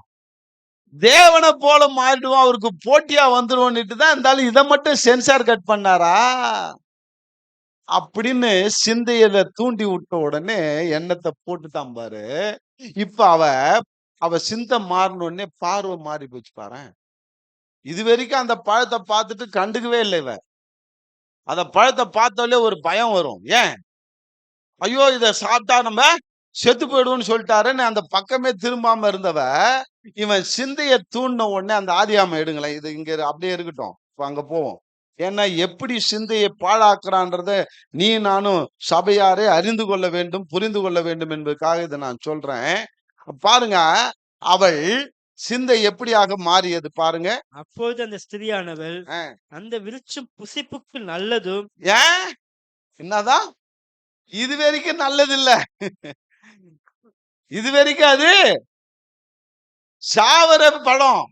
தேவனை போல மாறிடுவான். அவருக்கு போட்டியா வந்துருவோன்னுட்டு தான் இருந்தாலும் இதை மட்டும் சென்சார் கட் பண்ணாரா அப்படின்னு சிந்தையில தூண்டி விட்ட உடனே எண்ணத்தை போட்டுதான் பாரு. இப்ப அவ சிந்தை மாறின உடனே பார்வை மாறி போச்சு பாரு. இது வரைக்கும் அந்த பழத்தை பார்த்துட்டு கண்டுக்கவே இல்லை இவ. அந்த பழத்தை பார்த்தாலே ஒரு பயம் வரும். ஏன்? ஐயோ, இத சாப்பிட்டா நம்ம செத்து போயிடுவோம்னு சொல்லிட்டாருன்னு அந்த பக்கமே திரும்பாம இருந்தவ, இவன் சிந்தைய தூண்டின உடனே அந்த ஆதியாம எடுங்களேன். இது இங்க அப்படியே இருக்கட்டும். இப்ப அங்க போவோம். ஏன்னா எப்படி சிந்தையை பாழாக்குறான்றத நீ நானும் சபையாரே அறிந்து கொள்ள வேண்டும், புரிந்து கொள்ள வேண்டும் என்பதற்காக இதை நான் சொல்றேன். பாருங்க, அவள் சிந்தை எப்படியாக மாறியது பாருங்க. அப்போது அந்த ஸ்திரியானவள் அந்த விருட்சம் புசிப்புக்கு நல்லதும். ஏன்? என்னதான்? இது வரைக்கும் நல்லது இல்ல. இது வரைக்கும் அது சாவர பழம்.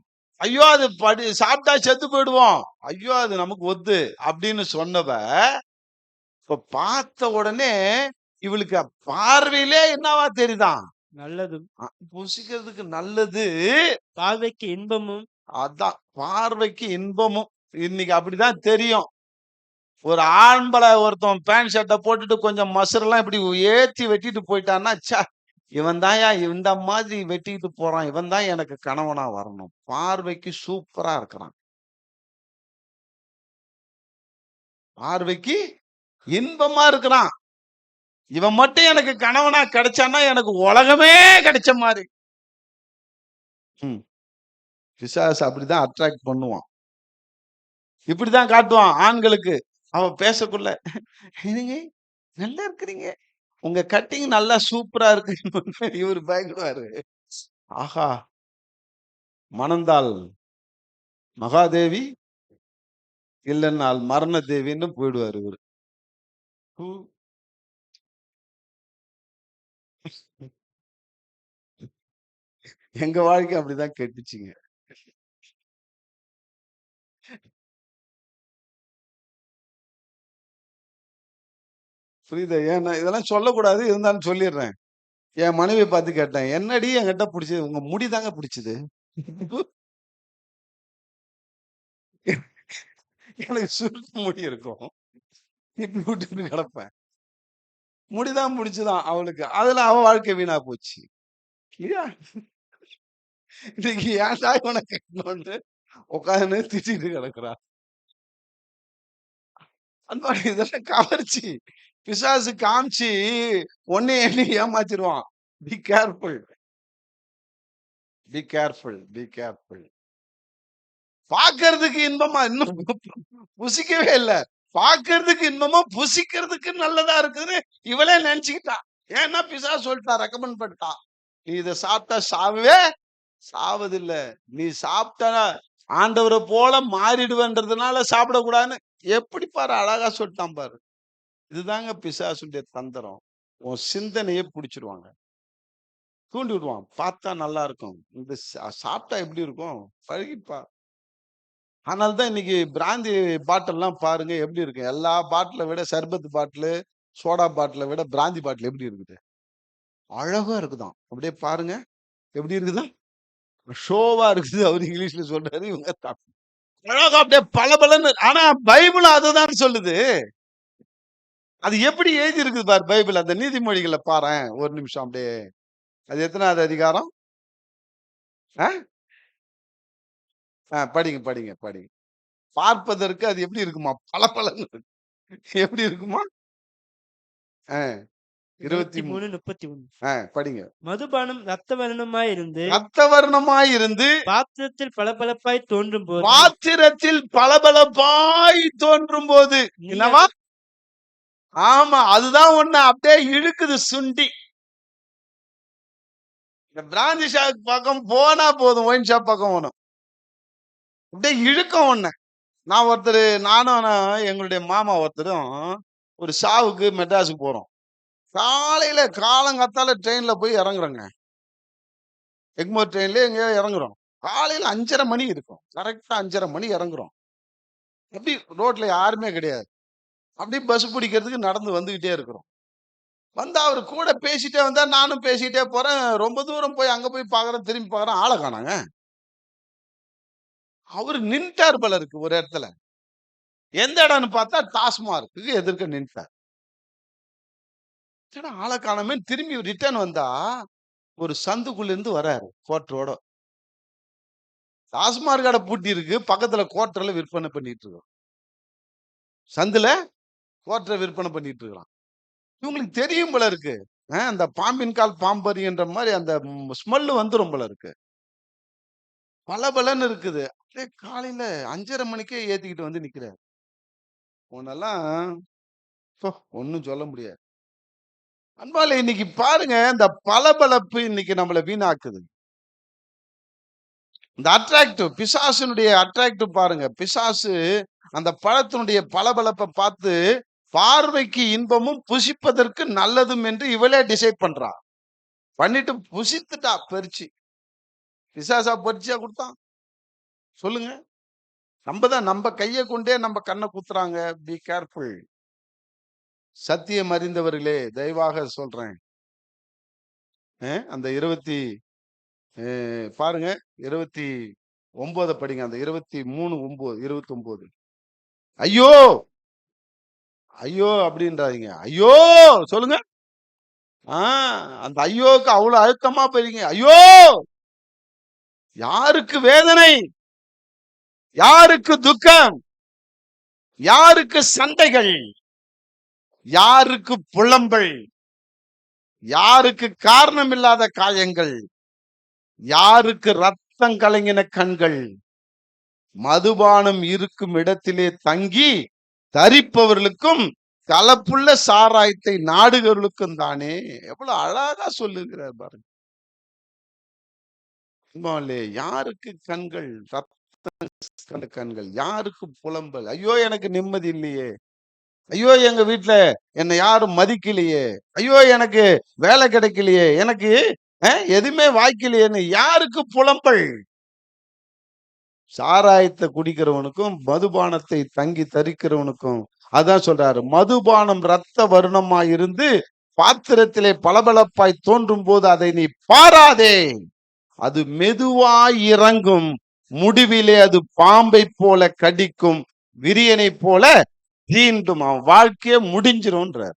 ஐயோ, அது சாப்பிட்டா செத்து போயிடுவோம். ஐயோ, அது நமக்கு ஒத்து அப்படின்னு சொன்னவ இப்ப பார்த்த உடனே இவளுக்கு பார்வையிலே என்னவா தெரியுதான்? நல்லதும் புசிக்கிறதுக்கு நல்லது, பார்வைக்கு இன்பமும். அதான் பார்வைக்கு இன்பமும். இன்னைக்கு அப்படிதான் தெரியும். ஒரு ஆண்பளை ஒருத்தன் பேண்ட் ஷர்ட்டை போட்டுட்டு கொஞ்சம் மசுரெல்லாம் இப்படி ஏத்தி வெட்டிட்டு போயிட்டான்னா, ச்சே, இவன் தான்யா இந்த மாதிரி வெட்டிட்டு போறான், இவன் தான் எனக்கு கணவனா வரணும். பார்வைக்கு சூப்பரா இருக்கிறான், பார்வைக்கு இன்பமா இருக்கிறான், இவன் மட்டும் எனக்கு கணவனா கிடைச்சான்னா எனக்கு உலகமே கிடைச்ச மாதிரி. பிசாசு அப்படிதான் அட்ராக்ட் பண்ணுவான். இப்படிதான் காட்டுவான் ஆண்களுக்கு. அவன் பேசக்குள்ள, நீங்க நல்லா இருக்கிறீங்க, உங்க கட்டிங் நல்லா சூப்பரா இருக்கு. இவரு பயப்படுவாரு. ஆஹா, மணந்தால் மகாதேவி இல்லைன்னால் மரண தேவின்னு போயிடுவாரு இவரு. எங்க வாழ்க்கை அப்படிதான் கெட்டுச்சுங்க. புரியுதா? ஏன்னா இதெல்லாம் சொல்லக்கூடாது, இருந்தாலும் சொல்லிடுறேன். என் மனைவியை பார்த்து கேட்டேன், என்னடி என்கிட்ட பிடிச்சது? உங்க முடிதாங்க பிடிச்சது. எனக்கு சுருட்ட முடி இருக்கும், இப்படி விட்டுட்டு கிடப்பேன். முடிதான் பிடிச்சுதான் அவளுக்கு. அதுல அவ வாழ்க்கை வீணா போச்சு இல்லையா? இன்னைக்கு ஏன்டா இவனை கட்டணும்னு உட்காந்து திட்டிட்டு கிடக்குறா. அந்த மாதிரி இதெல்லாம் கவர்ச்சி பிசாசு காமிச்சு ஒன்னே எண்ணி ஏமாத்திடுவான். Be careful, be careful, be careful. பாக்குறதுக்கு இன்பமா, இன்னும் புசிக்கவே இல்லை. பாக்குறதுக்கு இன்பமா புசிக்கிறதுக்கு நல்லதா இருக்குன்னு இவளே நினைச்சுக்கிட்டான். ஏன்னா பிசாசு சொல்லிட்டான், ரெக்கமெண்ட் பண்ணிட்டான். நீ இதை சாப்பிட்டா சாவே சாவதில்ல. நீ சாப்பிட்டா ஆண்டவரை போல மாறிடுவேன்றதுனால சாப்பிடக்கூடாதுன்னு எப்படி பாரு அழகா சொல்லிட்டான் பாரு. இதுதாங்க பிசாசுடைய தந்திரம். உன் சிந்தனையை பிடிச்சிருவாங்க, தூண்டி விடுவான். பார்த்தா நல்லா இருக்கும், இந்த சாப்பிட்டா எப்படி இருக்கும், பழகிப்பா. அதனால தான் இன்னைக்கு பிராந்தி பாட்டில்லாம் பாருங்க எப்படி இருக்கு. எல்லா பாட்டிலை விட சர்பத் பாட்டிலு, சோடா பாட்டிலை விட பிராந்தி பாட்டில் எப்படி இருக்குது, அழகா இருக்குதான். அப்படியே பாருங்க எப்படி இருக்குதா, ஷோவா இருக்குது. அவர் இங்கிலீஷ்ல சொல்றாரு, இவங்க அழகா அப்படியே பளபளன்னு. ஆனா பைபிள் அதுதான் சொல்லுது. அது எப்படி எழுதி இருக்குது பாரு பைபிள். அந்த நீதிமொழிகளை பாரேன் ஒரு நிமிஷம் அப்படியே. அது எத்தனாவது அதிகாரம்? படிங்க படிங்க படிங்க. பார்ப்பதற்கு அது எப்படி இருக்குமா, பளபளன்னு எப்படி இருக்குமா? 23 23:31. படிங்க. மதுபானம் ரத்த வர்ணமாய் இருந்து ரத்தவர்ணமாய் இருந்து பாத்திரத்தில் பளபளப்பாய் தோன்றும் போது பாத்திரத்தில் பளபளப்பாய் தோன்றும் போது நீ என்னவா? ஆமா, அதுதான் ஒண்ணு அப்படியே இழுக்குது சுண்டி. இந்த பிராந்தி ஷாப் பக்கம் போனா போதும், ஒயின் ஷாப் பக்கம் போகணும், அப்படியே இழுக்கம் ஒண்ணு. நானும் எங்களுடைய மாமா ஒருத்தரும் ஒரு சாவுக்கு மெட்ராஸுக்கு போறோம். காலையில காலங்காத்தால ட்ரெயின்ல போய் இறங்குறோங்க. எக்மோர் ட்ரெயின்ல எங்கேயோ இறங்குறோம். காலையில 5:30 மணி இருக்கும். கரெக்டா 5:30 மணி இறங்குறோம். அப்படி ரோட்ல யாருமே கிடையாது. அப்படி பஸ் பிடிக்கிறதுக்கு நடந்து வந்துகிட்டே இருக்கிறோம். வந்தா அவரு கூட பேசிட்டே வந்தா, நானும் பேசிட்டே போறேன். ரொம்ப தூரம் போய் அங்க போய் பாக்குறேன், திரும்பி பாக்குறேன், ஆளை காணாங்க. அவரு நின்ட்டாரு போல இருக்கு ஒரு இடத்துல. எந்த இடம்னு பார்த்தா டாஸ்மார்க்கு எதிர்க்க நின்ட்டார். ஆளை காணாம திரும்பி ரிட்டர்ன் வந்தா ஒரு சந்துக்குள்ள இருந்து வராரு கோட்டரோட. டாஸ்மார்க் கடை பூட்டி இருக்கு, பக்கத்துல கோட்டர்ல விற்பனை பண்ணிட்டு இருக்கோம். சந்துல கோட்டரை விற்பனை பண்ணிட்டு இருக்கான். இவங்களுக்கு தெரியும் போல இருக்கு. அந்த பாம்பின் கால் பாம்பறின்ற மாதிரி அந்த ஸ்மெல்லு வந்துரும் போல இருக்கு. பலபலன்னு இருக்குது. அப்படியே காலையில 5:30 மணிக்கே ஏத்திக்கிட்டு வந்து நிக்கிறாரு. உன்னெல்லாம் ஒண்ணும் சொல்ல முடியாது. அன்பாலே இன்னைக்கு பாருங்க, இந்த பளபளப்பு இன்னைக்கு நம்மள வீணாக்குது. இந்த அட்ராக்டிவ், பிசாசுனுடைய அட்ராக்டிவ் பாருங்க. பிசாசு அந்த பழத்தினுடைய பளபளப்பை பார்த்து பார்வைக்கு இன்பமும் புசிப்பதற்கு நல்லதும் என்று இவளே டிசைட் பண்றா. பண்ணிட்டு புசித்துட்டா பறிச்சு. பிசாசா பறிச்சா கொடுத்தான் சொல்லுங்க? நம்ம கையை கொண்டே நம்ம கண்ணை குத்துறாங்க. Be careful. சத்தியம் அறிந்தவர்களே, தயவாக சொல்றேன். அந்த பாருங்க 29 படிங்க. அந்த 23:9 ஐயோ ஐயோ அப்படின்றாதீங்க. ஐயோ சொல்லுங்க. அந்த ஐயோக்கு அவ்வளவு அழுத்தமா போயிருங்க. ஐயோ, யாருக்கு வேதனை, யாருக்கு துக்கம், யாருக்கு சண்டைகள், யாருக்கு புலம்பல், யாருக்கு காரணம் இல்லாத காயங்கள், யாருக்கு ரத்தம் கலங்கின கண்கள், மதுபானம் இருக்கும் இடத்திலே தங்கி தரிப்பவர்களுக்கும் கலப்புள்ள சாராயத்தை நாடுகளுக்கும் தானே. எவ்வளவு அழகா சொல்லுகிறார் பாருங்க. யாருக்கு கண்கள், ரத்த கண்கள், யாருக்கு புலம்பல், ஐயோ எனக்கு நிம்மதி இல்லையே, ஐயோ எங்க வீட்டுல என்னை யாரும் மதிக்கலையே, ஐயோ எனக்கு வேலை கிடைக்கலையே, எனக்கு எதுவுமே வாய்க்கலையேன்னு யாருக்கு புலம்பல்? சாராயத்தை குடிக்கிறவனுக்கும் மதுபானத்தை தங்கி தரிக்கிறவனுக்கும். அதான் சொல்றாரு, மதுபானம் ரத்த வருணமாய் இருந்து பாத்திரத்திலே பளபளப்பாய் தோன்றும் போது அதை நீ பாராதே. அது மெதுவாய் இறங்கும், முடிவிலே அது பாம்பை போல கடிக்கும், விரியனை போல தீண்டும், அவன் வாழ்க்கைய முடிஞ்சிரும்ன்றார்.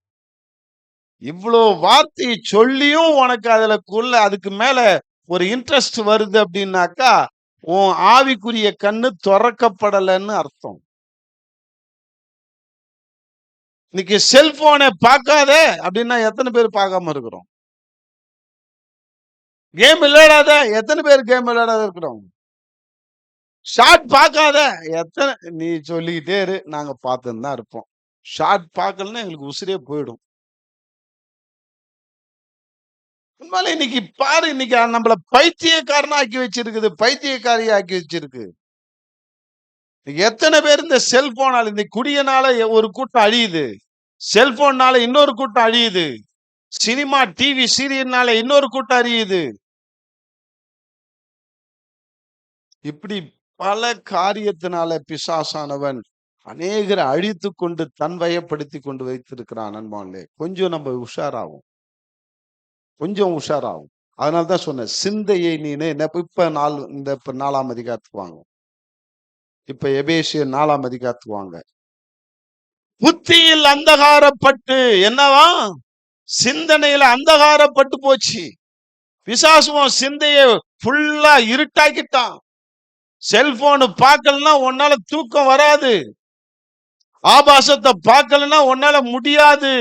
இவ்வளவு வார்த்தையை சொல்லியும் உனக்கு அதுக்கு மேல ஒரு இன்ட்ரெஸ்ட் வருது அப்படின்னாக்கா, உன் ஆவிக்குரிய கண்ணு திறக்கப்படலைன்னு அர்த்தம். இன்னைக்கு செல்போனை பார்க்காத அப்படின்னா எத்தனை பேர் பார்க்காம இருக்கிறோம்? கேம் விளையாடாத எத்தனை பேர் கேம் விளையாடாத இருக்கிறோம்? ஷார்ட் பார்க்காத. எத்தனை நீ சொல்லிக்கிட்டே இரு, நாங்க பார்த்துன்னு தான் இருப்போம். ஷார்ட் பார்க்கலன்னா எங்களுக்கு உசிரே போயிடும். உண்மையிலே இன்னைக்கு பாரு, இன்னைக்கு நம்மள பைத்தியக்காரனா ஆக்கி வச்சிருக்குது, பைத்தியக்காரியா ஆக்கி வச்சிருக்கு. எத்தனை பேர் இந்த செல்போனால, இந்த குடியனால ஒரு கூட்டம் அழியுது, செல்போன்னால இன்னொரு கூட்டம் அழியுது, சினிமா டிவி சீரியல்னால இன்னொரு கூட்டம் அழியுது. இப்படி பல காரியத்தினால பிசாசானவன் அநேகரை அழித்து கொண்டு தன் வயப்படுத்தி கொண்டு வைத்திருக்கிறான். அன்பான்லே கொஞ்சம் நம்ம உஷாராகும், கொஞ்சம் உஷாராகும். அதனாலதான் சொன்னேன், சிந்தையை நீனு இப்ப 4ஆம் அதிகாரத்துக்கு வாங்க. இப்ப எபேசியர் 4ஆம் அதிகாரத்துக்கு வாங்க. புத்தியில் அந்தகாரப்பட்டு, என்னவா சிந்தனையில அந்தகாரப்பட்டு போச்சு. பிசாசுவம் சிந்தையை ஃபுல்லா இருட்டாக்கிட்டான். செல்போனு பார்க்கலன்னா உன்னால தூக்கம் வராது, ஆபாசத்தை பார்க்கலன்னா உன்னால முடியாது,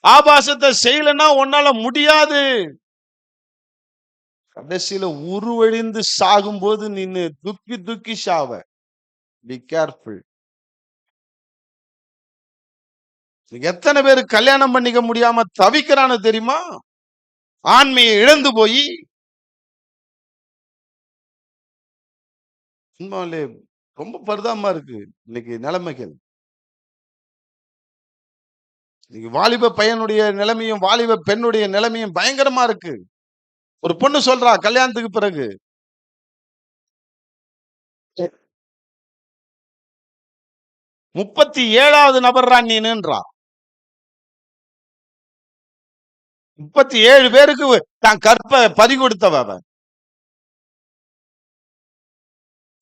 ஆபாசத்தை செய்யலன்னா உன்னால முடியாது. கடைசியில உருவழிந்து சாகும்போது நின்னு துக்கி துக்கி சாவ. Be careful. எத்தனை பேரு கல்யாணம் பண்ணிக்க முடியாம தவிக்கிறான்னு தெரியுமா? ஆண்மையை இழந்து போய். ரொம்ப பரிதாபமா இருக்கு இன்னைக்கு நிலைமைகள். இன்னைக்கு வாலிப பையனுடைய நிலைமையும் வாலிப பெண்ணுடைய நிலைமையும் பயங்கரமா இருக்கு. ஒரு பொண்ணு சொல்றா கல்யாணத்துக்கு பிறகு, 37வது நபர்ரா நீனுன்றா. 37 பேருக்கு தான் கற்ப பறி கொடுத்தவ.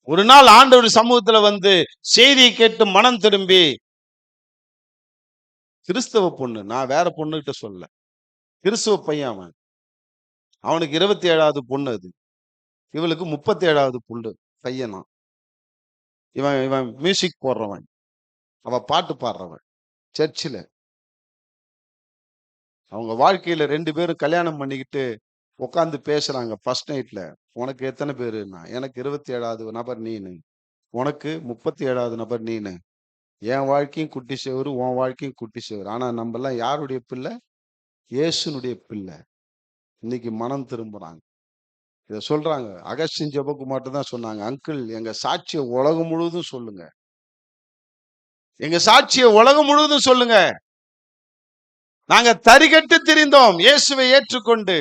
ஒரு நாள் ஆண்டவர் சமூகத்துல வந்து செய்தியை கேட்டு மனம் திரும்பி, கிறிஸ்தவ பொண்ணு, நான் வேற பொண்ணுகிட்ட சொல்ல, கிறிஸ்தவ பையன் அவனுக்கு 27வது பொண்ணு, அது இவளுக்கு 37வது பொண்ணு பையனா. இவன் இவன் மியூசிக் போடுறவன், அவ பாட்டு பாடுறவன். சர்ச்சில் அவங்க வாழ்க்கையில 2 பேரும் கல்யாணம் பண்ணிக்கிட்டு உட்காந்து பேசுறாங்க ஃபர்ஸ்ட் நைட்ல. உனக்கு எத்தனை பேருன்னா, எனக்கு 27வது நபர் நீனு, உனக்கு 37வது நபர் நீனு. என் வாழ்க்கையும் குட்டி சேவரு, உன் வாழ்க்கையும் குட்டி சேவரு. ஆனா நம்ம எல்லாம் யாருடைய பிள்ளை? இயேசுனுடைய பிள்ளை. இன்னைக்கு மனம் திரும்புறாங்க. இத சொல்றாங்க. அகஸ்டின் ஜெபக்குமார்ட்ட தான் சொன்னாங்க, அங்கிள் எங்க சாட்சிய உலகம் முழுவதும் சொல்லுங்க, எங்க சாட்சிய உலகம் முழுவதும் சொல்லுங்க. நாங்க தரிகட்டு திரிந்தோம் இயேசுவை ஏற்றுக்கொண்டு.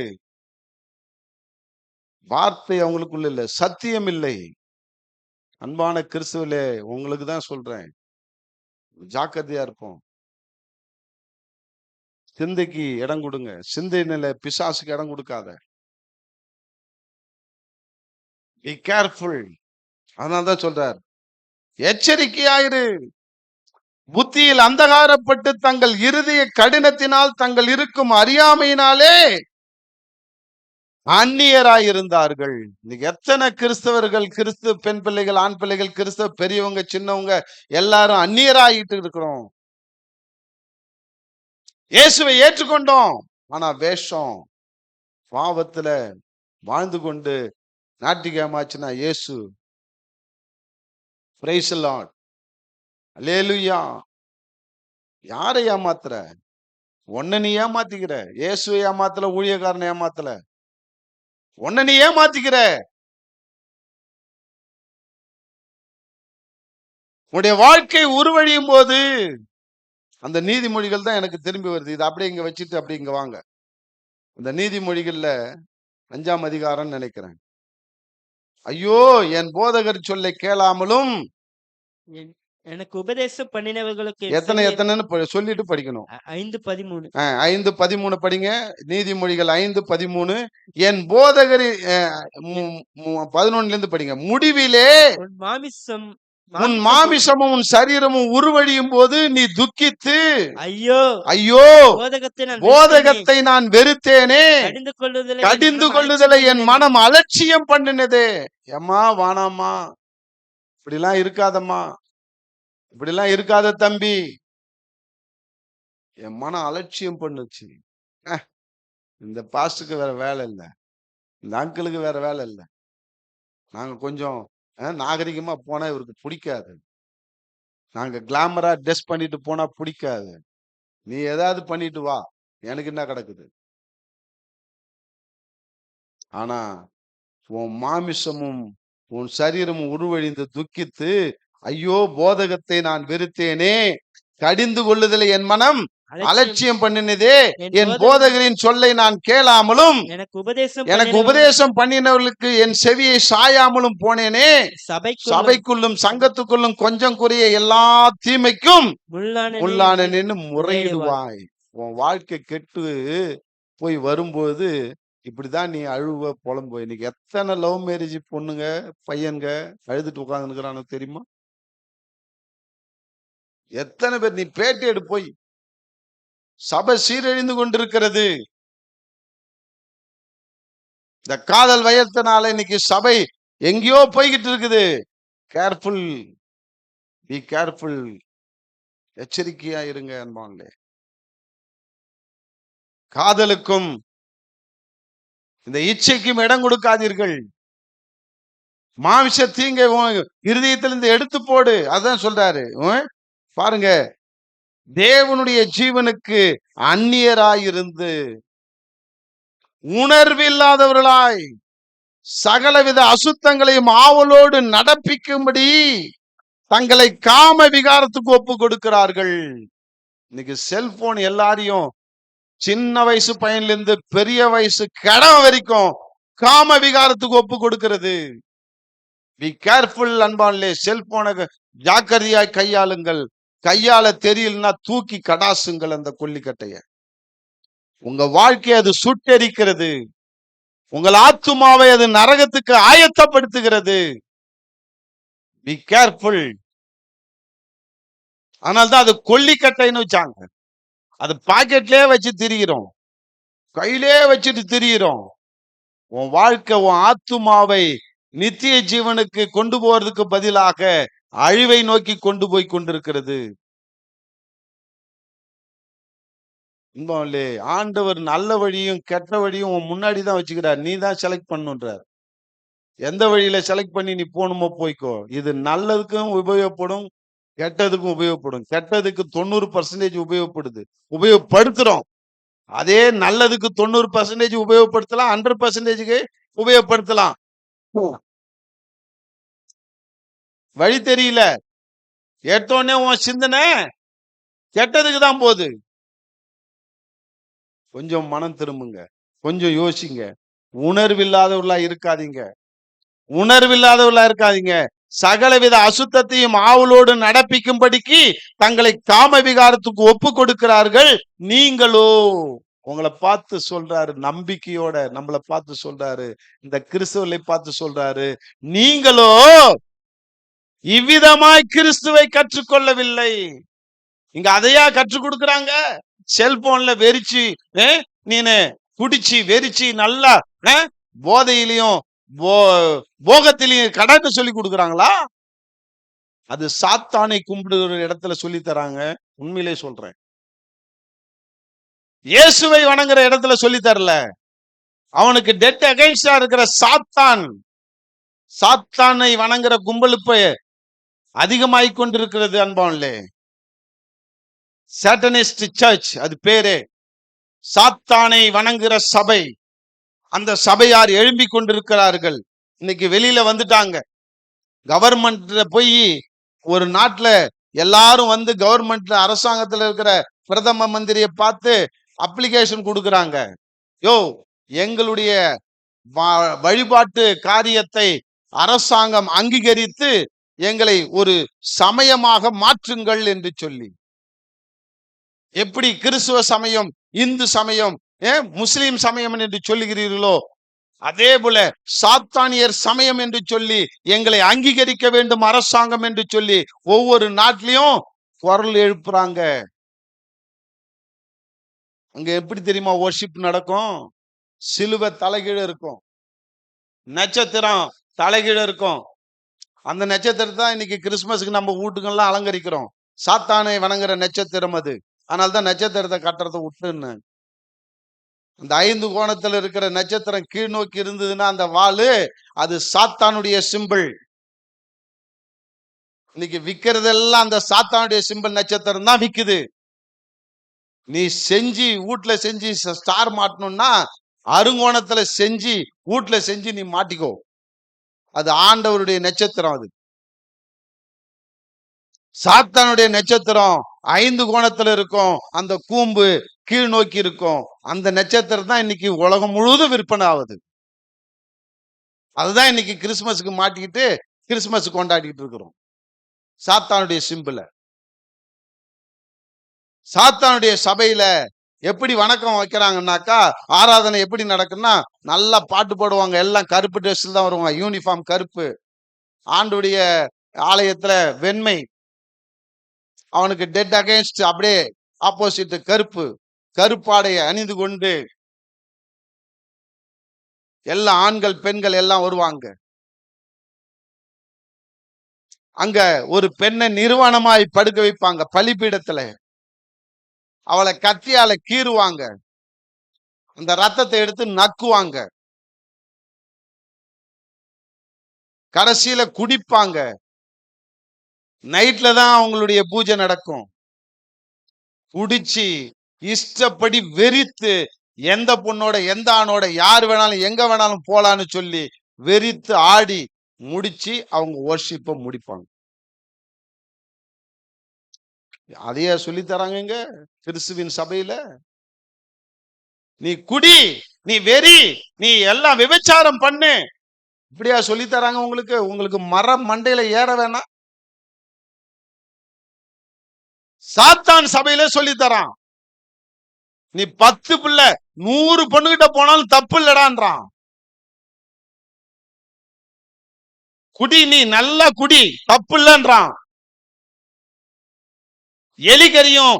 வார்த்தை அவங்களுக்குள்ள இல்ல, சத்தியம் இல்லை. அன்பான கிறிஸ்துவிலே உங்களுக்கு தான் சொல்றேன், ஜாக்கிரதையா இருப்போம். சிந்தைக்கு இடம் கொடுங்க, சிந்தை நிலை பிசாசுக்கு இடம் கொடுக்காத. Be careful. அதனால்தான் சொல்றார், எச்சரிக்கையாயிரு. புத்தியில் அந்தகாரப்பட்டு தங்கள் இருதய கடினத்தினால் தங்கள் இருக்கும் அறியாமையினாலே அந்நியராயிருந்தார்கள். இன்னைக்கு எத்தனை கிறிஸ்தவர்கள், கிறிஸ்து பெண் பிள்ளைகள், ஆண் பிள்ளைகள், கிறிஸ்தவ பெரியவங்க சின்னவங்க எல்லாரும் அந்நியராகிட்டு இருக்கிறோம். இயேசுவை ஏற்றுக்கொண்டோம், ஆனா வேஷம் பாவத்துல வாழ்ந்து கொண்டு ஞாயிற்றுக்கிழமாச்சுன்னா இயேசு, பிரைஸ் தி லார்ட், அல்லேலூயா. யாரை ஏமாத்துற? உன்னை நீ ஏமாத்திக்கிற. இயேசுவை ஏமாத்தல, ஊழியக்காரனை ஏமாத்தல, உன்னை நீ ஏமாத்திக்கிற. உன்னுடைய வாழ்க்கை உருவழியும் போது அந்த நீதிமொழிகள் தான் எனக்கு திரும்பி வருது. இது அப்படியே இங்க வச்சுட்டு அப்படி இங்க வாங்க. இந்த நீதிமொழிகள்ல 5ஆம் அதிகாரம் நினைக்கிறேன். ஐயோ என் போதகர் சொல்லை கேளாமலும் எனக்கு உபதேசம் பண்ணினவர்களுக்கு எத்தனைன்னு சொல்லிட்டு படிக்கணும். 5:13. 5:13 படிங்க. நீதிமொழிகள் 5:13. என் போதகர் 11ல இருந்து படிங்க. முடிவிலே உன் மாமிசமும் உன் சரீரமும் உருவழியும் போது நீ துக்கித்து, ஐயோ ஐயோ போதகத்தை நான் வெறுத்தேனே, கடிந்து கொள்ளுதலை என் மனம் அலட்சியம் பண்ணினதே. ஏம்மா வானாமா, இப்படிலாம் இருக்காதம்மா, இப்படிலாம் இருக்காத தம்பி. என் மனம் அலட்சியம் பண்ணுச்சு. இந்த பாஸ்டுக்கு வேற வேலை இல்லை, இந்த அங்கிளுக்கு வேற வேலை இல்லை, நாங்க கொஞ்சம் நாகரிகமா போனா இவருக்கு பிடிக்காது. நாங்க கிளாமரா ட்ரெஸ் பண்ணிட்டு போனா பிடிக்காது. நீ ஏதாவது பண்ணிட்டு வா, எனக்கு என்ன கிடக்குது? ஆனா உன் மாமிசமும் உன் சரீரமும் உருவழிந்து துக்கித்து, ஐயோ போதகத்தை நான் வெறுத்தேனே, கடிந்து கொள்ளுதலை என் மனம் அலட்சியம் அலட்சியம் பண்ணினதே, என் என் போதகரின் போதகரின் சொல்லை நான் கேளாமலும் எனக்கு உபதேசம் எனக்கு பண்ணினவர்கள் உபதேசம் பண்ணினவர்களுக்கு என் செவியை சாயாமலும் போனேனே. சபைக்குள்ளும் சபைக்குள்ளும் சங்கத்துக்குள்ளும் கொஞ்சம் குறைய எல்லா தீமைக்கும் முள்ளான உள்ளானேன்னு முறையிடுவார். முறையிடுவாய். உன் வாழ்க்கை கெட்டு போய் வரும்போது இப்படிதான் நீ அழுவ புலம்புவ. இன்னைக்கு எத்தனை லவ் மேரேஜ் பொண்ணுங்க பையன்க அழுதுட்டு உட்கார்ந்துருக்கிறானு தெரியுமா? எத்தனை பேர் நீ பேட்டி எடு போய். சபை சீரழிந்து கொண்டிருக்கிறது. இந்த காதல் வயத்தினால இன்னைக்கு சபை எங்கேயோ போய்கிட்டு இருக்குது. Careful, be careful. எச்சரிக்கையா இருங்க அன்பாங்களே. காதலுக்கும் இந்த இச்சைக்கும் இடம் கொடுக்காதீர்கள். மாமிச தீங்கை இருதயத்திலிருந்து எடுத்து போடு. அதான் சொல்றாரு. பாருங்க, தேவனுடைய ஜீவனுக்கு அந்நியராயிருந்து உணர்வில்லாதவர்களாய் சகலவித அசுத்தங்களையும் ஆவலோடு நடப்பிக்கும்படி தங்களை காம விகாரத்துக்கு ஒப்பு கொடுக்கிறார்கள். இன்னைக்கு செல்போன் எல்லாரையும் சின்ன வயசு பையன்ல இருந்து பெரிய வயசு கிழவன் வரைக்கும் காம விகாரத்துக்கு ஒப்பு கொடுக்கிறது. பி கேர்ஃபுல் அன்பான்லே. செல்போனை ஜாக்கிரதையாய் கையாளுங்கள். கையாள தெரியலன்னா தூக்கி கடாசுங்கள் அந்த கொல்லிக்கட்டைய. உங்க வாழ்க்கையை அது சுட்டெரிக்கிறது. உங்கள் ஆத்துமாவை அது நரகத்துக்கு ஆயத்தப்படுத்துகிறது. Be careful. ஆனால்தான் அது கொல்லிக்கட்டைன்னு வச்சாங்க. அது பாக்கெட்லயே வச்சு திரிகிறோம், கையிலே வச்சுட்டு திரிகிறோம். உன் வாழ்க்கை உன் ஆத்துமாவை நித்திய ஜீவனுக்கு கொண்டு போறதுக்கு பதிலாக அழிவை நோக்கி கொண்டு போய் கொண்டிருக்கிறது. ஆண்டவர் நல்ல வழியும் கெட்ட வழியும் உன் முன்னாடிதான் வச்சுக்கிறார். நீ தான் செலக்ட் பண்ணுன்றார். எந்த வழியில செலக்ட் பண்ணி நீ போகணுமோ போய்க்கோ. இது நல்லதுக்கும் உபயோகப்படும், கெட்டதுக்கும் உபயோகப்படும். கெட்டதுக்கு 90% உபயோகப்படுது, உபயோகப்படுத்துறோம். அதே நல்லதுக்கு 90% உபயோகப்படுத்தலாம், 100%க்கு உபயோகப்படுத்தலாம். வழி தெரியல, எடுத்தோடனே உன் சிந்தனை கெட்டதுக்கு தான் போகுது. கொஞ்சம் மனம் திரும்புங்க, கொஞ்சம் யோசிங்க. உணர்வில்லாதவர்களா இருக்காதீங்க, உணர்வில்லாதவர்களா இருக்காதீங்க. சகலவித அசுத்தத்தையும் ஆவலோடு நடப்பிக்கும்படிக்கு தங்களை காம விகாரத்துக்கு ஒப்பு கொடுக்கிறார்கள். நீங்களோ, உங்களை பார்த்து சொல்றாரு, நம்பிக்கையோட நம்மளை பார்த்து சொல்றாரு, இந்த கிறிஸ்துவனை பார்த்து சொல்றாரு, நீங்களோ இவ்விதமாய் கிறிஸ்துவை கற்றுக்கொள்ளவில்லை. இங்க அதையா கற்றுக் கொடுக்குறாங்க? செல்போன்ல வெறிச்சு நீனு குடிச்சு வெறிச்சு நல்லா போதையிலையும் போகத்திலையும் கடன்னு சொல்லி கொடுக்குறாங்களா? அது சாத்தானை கும்பிடுற இடத்துல சொல்லி தராங்க. உண்மையிலே சொல்றேன், இயேசுவை வணங்குற இடத்துல சொல்லி தரல. அவனுக்கு டெட் அகைன்ஸ்டா இருக்கிற சாத்தானை வணங்குற கும்பலுப்ப அதிகமாய் கொண்டிருக்கிறது அன்பான்லே. சாட்டனிஸ்ட் சர்ச் அது பேரே. சாத்தானை வணங்குற சபை. அந்த சபையார் எழும்பி கொண்டிருக்கிறார்கள். இன்னைக்கு வெளியில வந்துட்டாங்க. கவர்மெண்ட்ல போய் ஒரு நாட்டுல எல்லாரும் வந்து கவர்மெண்ட்ல அரசாங்கத்துல இருக்கிற பிரதம மந்திரியை பார்த்து அப்ளிகேஷன் கொடுக்கறாங்க. யோ, எங்களுடைய வழிபாட்டு காரியத்தை அரசாங்கம் அங்கீகரித்து எங்களை ஒரு சமயமாக மாற்றுங்கள் என்று சொல்லி. எப்படி கிறிஸ்துவ சமயம், இந்து சமயம், முஸ்லிம் சமயம் என்று சொல்லுகிறீர்களோ, அதே போல சாத்தானியர் சமயம் என்று சொல்லி எங்களை அங்கீகரிக்க வேண்டும் அரசாங்கம் என்று சொல்லி ஒவ்வொரு நாட்டிலையும் குரல் எழுப்புறாங்க. அங்க எப்படி தெரியுமா வொர்ஷிப் நடக்கும்? சிலுவை தலைகீழ இருக்கும், நட்சத்திரம் தலைகீழ இருக்கும். அந்த நட்சத்திரத்தை தான் இன்னைக்கு கிறிஸ்துமஸுக்கு நம்ம வீட்டுக்கெல்லாம் அலங்கரிக்கிறோம். சாத்தானை வணங்குற நட்சத்திரம் அது. அதனால்தான் நட்சத்திரத்தை கட்டுறதை விட்டுன்னு. அந்த 5 கோணத்துல இருக்கிற நட்சத்திரம் கீழ் நோக்கி இருந்ததுன்னா அந்த வாளு அது சாத்தானுடைய சிம்பிள். இன்னைக்கு விக்கிறதெல்லாம் அந்த சாத்தானுடைய சிம்பிள் நட்சத்திரம் தான் விக்குது. நீ செஞ்சு வீட்டுல செஞ்சு ஸ்டார் மாட்டணும்னா அருங்கோணத்துல செஞ்சு வீட்டுல செஞ்சு நீ மாட்டிக்கோ. அது ஆண்டவருடைய நட்சத்திரம். அது சாத்தானுடைய நட்சத்திரம் 5 கோணத்துல இருக்கும். அந்த கூம்பு கீழ் நோக்கி இருக்கும். அந்த நட்சத்திரம் தான் இன்னைக்கு உலகம் முழுவதும் விற்பனை ஆகுது. அதுதான் இன்னைக்கு கிறிஸ்துமஸுக்கு மாட்டிக்கிட்டு கிறிஸ்துமஸ் கொண்டாடிட்டு இருக்கிறோம். சாத்தானுடைய சிம்பிள. சாத்தானுடைய சபையில எப்படி வணக்கம் வைக்கிறாங்கன்னாக்கா, ஆராதனை எப்படி நடக்குன்னா, நல்லா பாட்டு போடுவாங்க. எல்லாம் கருப்பு ட்ரெஸ்ல தான் வருவாங்க. யூனிஃபார்ம் கருப்பு. ஆண்டுடைய ஆலயத்துல வெண்மை. அவனுக்கு டெட் அகைன்ஸ்ட் அப்படியே ஆப்போசிட் கருப்பு. கருப்பாடைய அணிந்து கொண்டு எல்லா ஆண்கள் பெண்கள் எல்லாம் வருவாங்க. அங்க ஒரு பெண்ணை நிர்வாணமாய் படுக்க வைப்பாங்க பலிபீடத்துல. அவளை கத்தியால கீறுவாங்க. அந்த ரத்தத்தை எடுத்து நக்குவாங்க. கடைசியில குடிப்பாங்க. நைட்ல தான் அவங்களுடைய பூஜை நடக்கும். குடிச்சு இஷ்டப்படி வெறித்து எந்த பொண்ணோட எந்த ஆணோட யார் வேணாலும் எங்க வேணாலும் போலான்னு சொல்லி வெறித்து ஆடி முடிச்சு அவங்க வர்ஷிப்ப முடிப்பாங்க. அதையே சொல்லி தராங்க கிறிஸ்துவின் சபையில. நீ குடி, நீ வெறி, நீ எல்லாம் விபச்சாரம் பண்ணு, இப்படியா சொல்லி தராங்க உங்களுக்கு? உங்களுக்கு மரம் மண்டையில ஏற வேணாம். சாத்தான் சபையில சொல்லி தரான். நீ 10 பிள்ளை 100 பொண்ணுகிட்ட போனாலும் தப்பு இல்லடான்றான். குடி, நீ நல்லா குடி, தப்பு இல்லன்றான். எலி கறியும்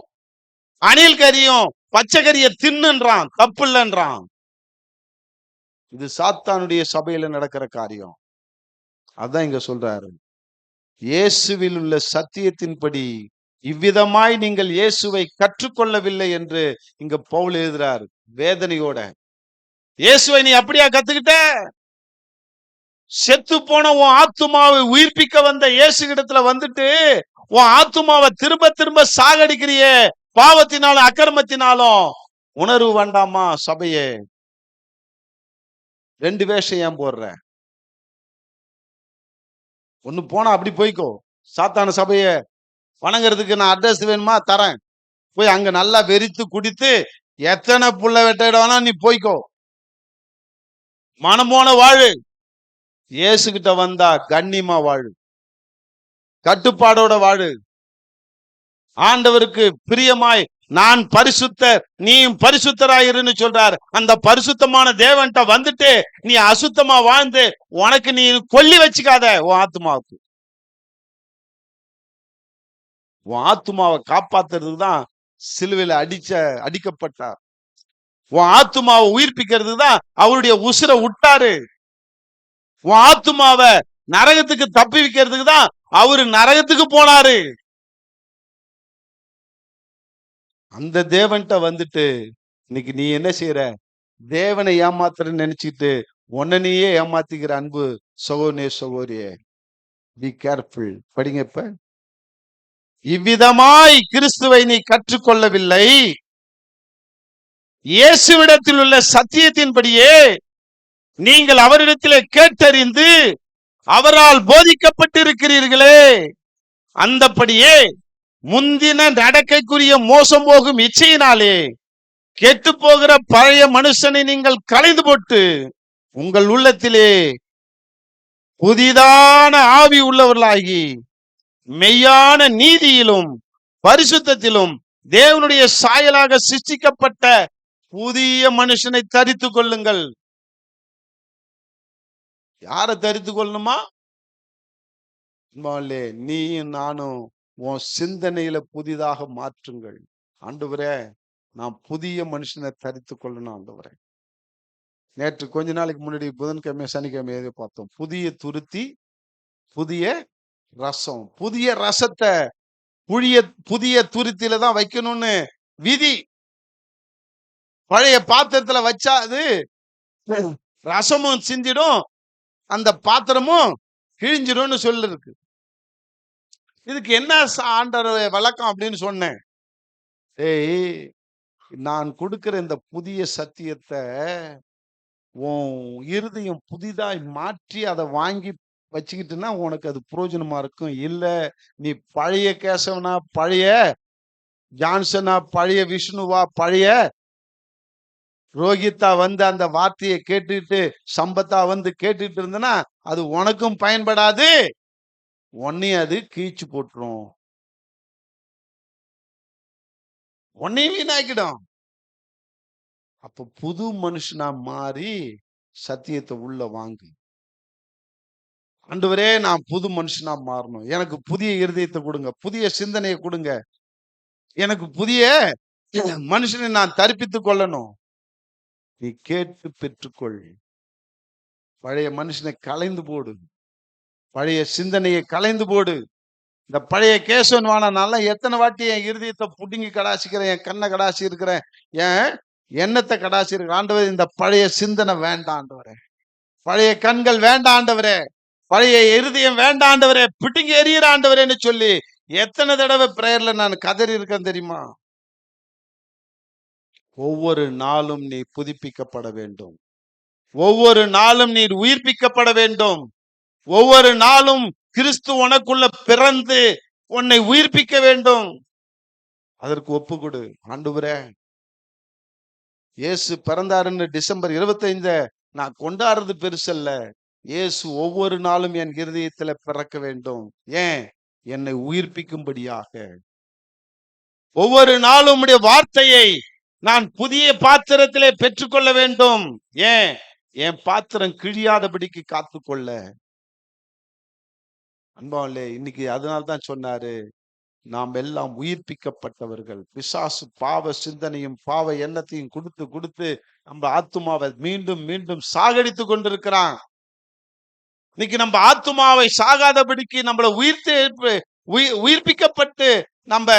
அணில் கறியும் பச்சை கறிய தின்னுன்றான், தப்பு இல்லன்றான். இது சாத்தானுடைய சபையில நடக்கிற காரியம். அதான் இங்க சொல்றாரு, இயேசுவில் உள்ள சத்தியத்தின்படி இவ்விதமாய் நீங்கள் இயேசுவை கற்றுக்கொள்ளவில்லை என்று இங்க பவுல் எழுதுறார் வேதனையோட. இயேசுவை நீ அப்படியா கத்துக்கிட்ட? செத்து போன உன் ஆத்துமாவை உயிர்ப்பிக்க வந்த இயேசு இடத்துல வந்துட்டு உன் ஆத்துமாவை திரும்ப திரும்ப சாகடிக்கிறியே, பாவத்தினாலும் அக்கிரமத்தினாலும். உணர்வு வேண்டாமா சபையே? 2 வேஷம் ஏன் போடுற? ஒண்ணு போனா அப்படி போய்க்கோ. சாத்தான சபைய வணங்குறதுக்கு நான் அட்ரஸ் வேணுமா தரேன், போய் அங்க நல்லா வெறித்து குடித்து எத்தனை புள்ள வெட்டிடுவானா நீ போய்க்கோ. மனமோன வாழு. இயேசுகிட்ட வந்தா கண்ணியமா வாழு, கட்டுப்பாடோட வாழு. ஆண்டவருக்கு பிரியமாய் நான் பரிசுத்தர் நீயும் பரிசுத்தராயிருன்னு சொல்றார். அந்த பரிசுத்தமான தேவன்ட்ட வந்துட்டு நீ அசுத்தமா வாழ்ந்து உனக்கு நீ கொல்லி வச்சுக்காத. உன் ஆத்துமாவுக்கு, உன் ஆத்துமாவை காப்பாத்துறதுக்கு தான் சிலுவையில அடிக்கப்பட்டார். உன் ஆத்துமாவை உயிர்ப்பிக்கிறதுக்கு தான் அவருடைய உசுரை விட்டாரு. உன் ஆத்துமாவை நரகத்துக்கு தப்பி வைக்கிறதுக்கு தான் அவரு நரகத்துக்கு போனாரு. அந்த தேவன்ட்ட வந்துட்டு இன்னைக்கு நீ என்ன செய்யற? தேவனை ஏமாத்துறன்னு நினைச்சிட்டு உன்ன நீயே ஏமாத்திக்கிற அன்பு சகோதரனே சகோதரியே, பி கேர்ஃபுல். படிங்க இப்ப. இவ்விதமாய் கிறிஸ்துவை நீ கற்றுக்கொள்ளவில்லை, இயேசுவிடத்தில் உள்ள சத்தியத்தின்படியே நீங்கள் அவரிடத்திலே கேட்டறிந்து அவரால் போதிக்கப்பட்டிருக்கிறீர்களே, அந்தபடியே முந்தின நடக்கைக்குரிய மோசம் போகும் இச்சையினாலே கெட்டு போகிற பழைய மனுஷனை நீங்கள் களைந்து போட்டு உங்கள் உள்ளத்திலே புதிதான ஆவி உள்ளவர்களாகி மெய்யான நீதியிலும் பரிசுத்தத்திலும் தேவனுடைய சாயலாக சிருஷ்டிக்கப்பட்ட புதிய மனுஷனை தரித்து கொள்ளுங்கள். யாரை தரித்து கொள்ளணுமா? நீயும் நானும் உன் சிந்தனையில புதிதாக மாற்றுங்கள். ஆண்டவரே, நான் புதிய மனுஷனை தரித்து கொள்ளணும் ஆண்டவரே. நேற்று கொஞ்ச நாளைக்கு முன்னாடி புதன்கிழமை சனிக்கிழமை எதை பார்த்தோம்? புதிய துருத்தி புதிய ரசம். புதிய ரசத்தை புதிய துருத்தியில தான் வைக்கணும்னு விதி. பழைய பாத்திரத்துல வச்சா அது ரசமும் சிந்திடும், அந்த பாத்திரமும் கிழிஞ்சிடும்னு சொல்லிருக்கு. இதுக்கு என்ன ஆண்டவர் விளக்கம் அப்படின்னு சொன்னேன். ஏய், நான் கொடுக்கிற இந்த புதிய சத்தியத்தை உன் இருதயம் புதிதாய் மாற்றி அதை வாங்கி வச்சுக்கிட்டுன்னா உனக்கு அது பிரயோஜனமா இருக்கும். இல்ல நீ பழைய கேசவனா, பழைய ஜான்சனா, பழைய விஷ்ணுவா, பழைய ரோஹித்தா வந்து அந்த வார்த்தையை கேட்டுட்டு, சம்பத்தா வந்து கேட்டுட்டு இருந்தனா அது உனக்கும் பயன்படாது, உன்னையும் அது கீழ்ச்சி போட்டுரும், உன்னையும் வீணாக்கிடும். அப்ப புது மனுஷனா மாறி சத்தியத்தை உள்ள வாங்கு. ஆண்டவரே, நான் புது மனுஷனா மாறணும், எனக்கு புதிய இருதயத்தை கொடுங்க, புதிய சிந்தனையை கொடுங்க, எனக்கு புதிய மனுஷனை நான் தரிப்பித்துக் கொள்ளணும். நீ கேட்டு பெற்றுக்கொள். பழைய மனுஷனை களைந்து போடு, பழைய சிந்தனையை களைந்து போடு. இந்த பழைய கேசவன் வானா எத்தனை வாட்டி என் இருதயத்தை புடுங்கி கடாசிக்கிறேன், என் கண்ணை கடாசி இருக்கிறேன், என் எண்ணத்தை கடாசி இருக்கிறேன். ஆண்டவரே, இந்த பழைய சிந்தனை வேண்டாம் ஆண்டவரே, பழைய கண்கள் வேண்டாம் ஆண்டவரே, பழைய இருதயம் வேண்டாம் ஆண்டவரே, பிடுங்கி எறிகிற ஆண்டவரேன்னு சொல்லி எத்தனை தடவை பிரேயர்ல நான் கதறி இருக்கேன் தெரியுமா? ஒவ்வொரு நாளும் நீ புதுப்பிக்கப்பட வேண்டும், ஒவ்வொரு நாளும் நீ உயிர்ப்பிக்கப்பட வேண்டும், ஒவ்வொரு நாளும் கிறிஸ்து உனக்குள்ள பிறந்து உன்னை உயிர்ப்பிக்க வேண்டும். அதற்கு ஒப்பு கொடு. ஆண்டவரே, இயேசு பிறந்தாருன்னு டிசம்பர் 25 நான் கொண்டாடுறது பெருசல்ல. இயேசு ஒவ்வொரு நாளும் என் இருதயத்துல பிறக்க வேண்டும். ஏன்? என்னை உயிர்ப்பிக்கும்படியாக. ஒவ்வொரு நாளும் உம்முடைய வார்த்தையை நான் புதிய பாத்திரத்திலே பெற்றுக்கொள்ள வேண்டும். ஏன்? என் பாத்திரம் கிழியாதபடிக்கு காத்துக்கொள்ள. அன்பாவிலே, இன்னைக்கு அதனால்தான் சொன்னாரு, நாம் எல்லாம் உயிர்ப்பிக்கப்பட்டவர்கள். பிசாசு பாவ சிந்தனையும் பாவ எண்ணத்தையும் கொடுத்து கொடுத்து நம்ம ஆத்துமாவை மீண்டும் மீண்டும் சாகடித்து கொண்டிருக்கிறான். இன்னைக்கு நம்ம ஆத்துமாவை சாகாதபடிக்கு நம்மள உயிர்ப்பிக்கப்பட்டு நம்ம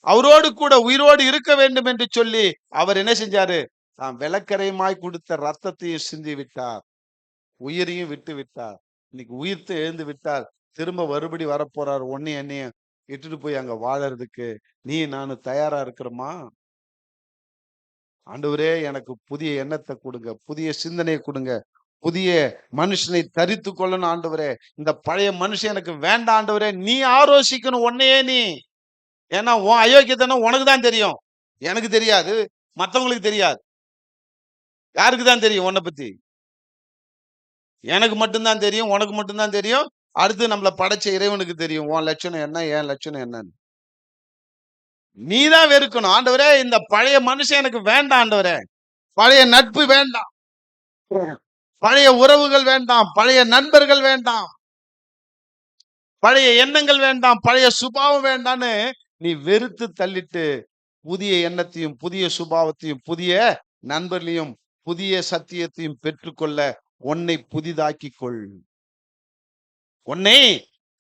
அவரோடு கூட உயிரோடு இருக்க வேண்டும் என்று சொல்லி அவர் என்ன செஞ்சாரு? தாம் விளக்கரையுமாய் கொடுத்த ரத்தத்தையும் சிந்தி விட்டார், உயிரையும் விட்டு விட்டார். இன்னைக்கு உயிர்த்து எழுந்து விட்டார். திரும்ப மறுபடி வரப்போறார். ஒன்னையும் என்னையும் இட்டுட்டு போய் அங்க வாழறதுக்கு நீ நானும் தயாரா இருக்கிறோமா? ஆண்டவரே, எனக்கு புதிய எண்ணத்தை கொடுங்க, புதிய சிந்தனையை கொடுங்க, புதிய மனுஷனை தரித்து கொள்ளணும் ஆண்டவரே. இந்த பழைய மனுஷன் எனக்கு வேண்டாம் ஆண்டவரே. நீ ஆலோசிக்கணும் உன்னையே நீ. ஏன்னா உன் அயோக்கியத்தனம் உனக்கு தான் தெரியும், எனக்கு தெரியாது, மத்தவங்களுக்கு தெரியாது. யாருக்கு தான் தெரியும்? உன்னை பத்தி எனக்கு மட்டும்தான் தெரியும், உனக்கு மட்டும்தான் தெரியும். அடுத்து நம்மள படைச்ச இறைவனுக்கு தெரியும் உன் லட்சணம் என்ன, என் லட்சணம் என்னன்னு. நீதான் வெறுக்கணும். ஆண்டவரே, இந்த பழைய மனுஷன் எனக்கு வேண்டாம் ஆண்டவரே. பழைய நட்பு வேண்டாம், பழைய உறவுகள் வேண்டாம், பழைய நண்பர்கள் வேண்டாம், பழைய எண்ணங்கள் வேண்டாம், பழைய சுபாவம் வேண்டான்னு நீ வெறுத்து தள்ளிட்டு புதிய எண்ணத்தையும் புதிய சுபாவத்தையும் புதிய நண்பர்களையும் புதிய சத்தியத்தையும் பெற்றுக்கொள்ள உன்னை புதிதாக்கி கொள். உன்னை,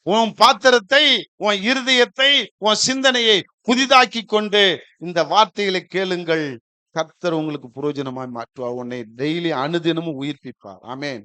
உன் பாத்திரத்தை, உன் இருதயத்தை, உன் சிந்தனையை புதிதாக்கி கொண்டு இந்த வார்த்தைகளை கேளுங்கள். கர்த்தர் உங்களுக்கு பிரயோஜனமாய் மாற்றுவார். உன்னை டெய்லி அனுதினமும் உயிர்ப்பிப்பார். ஆமென்.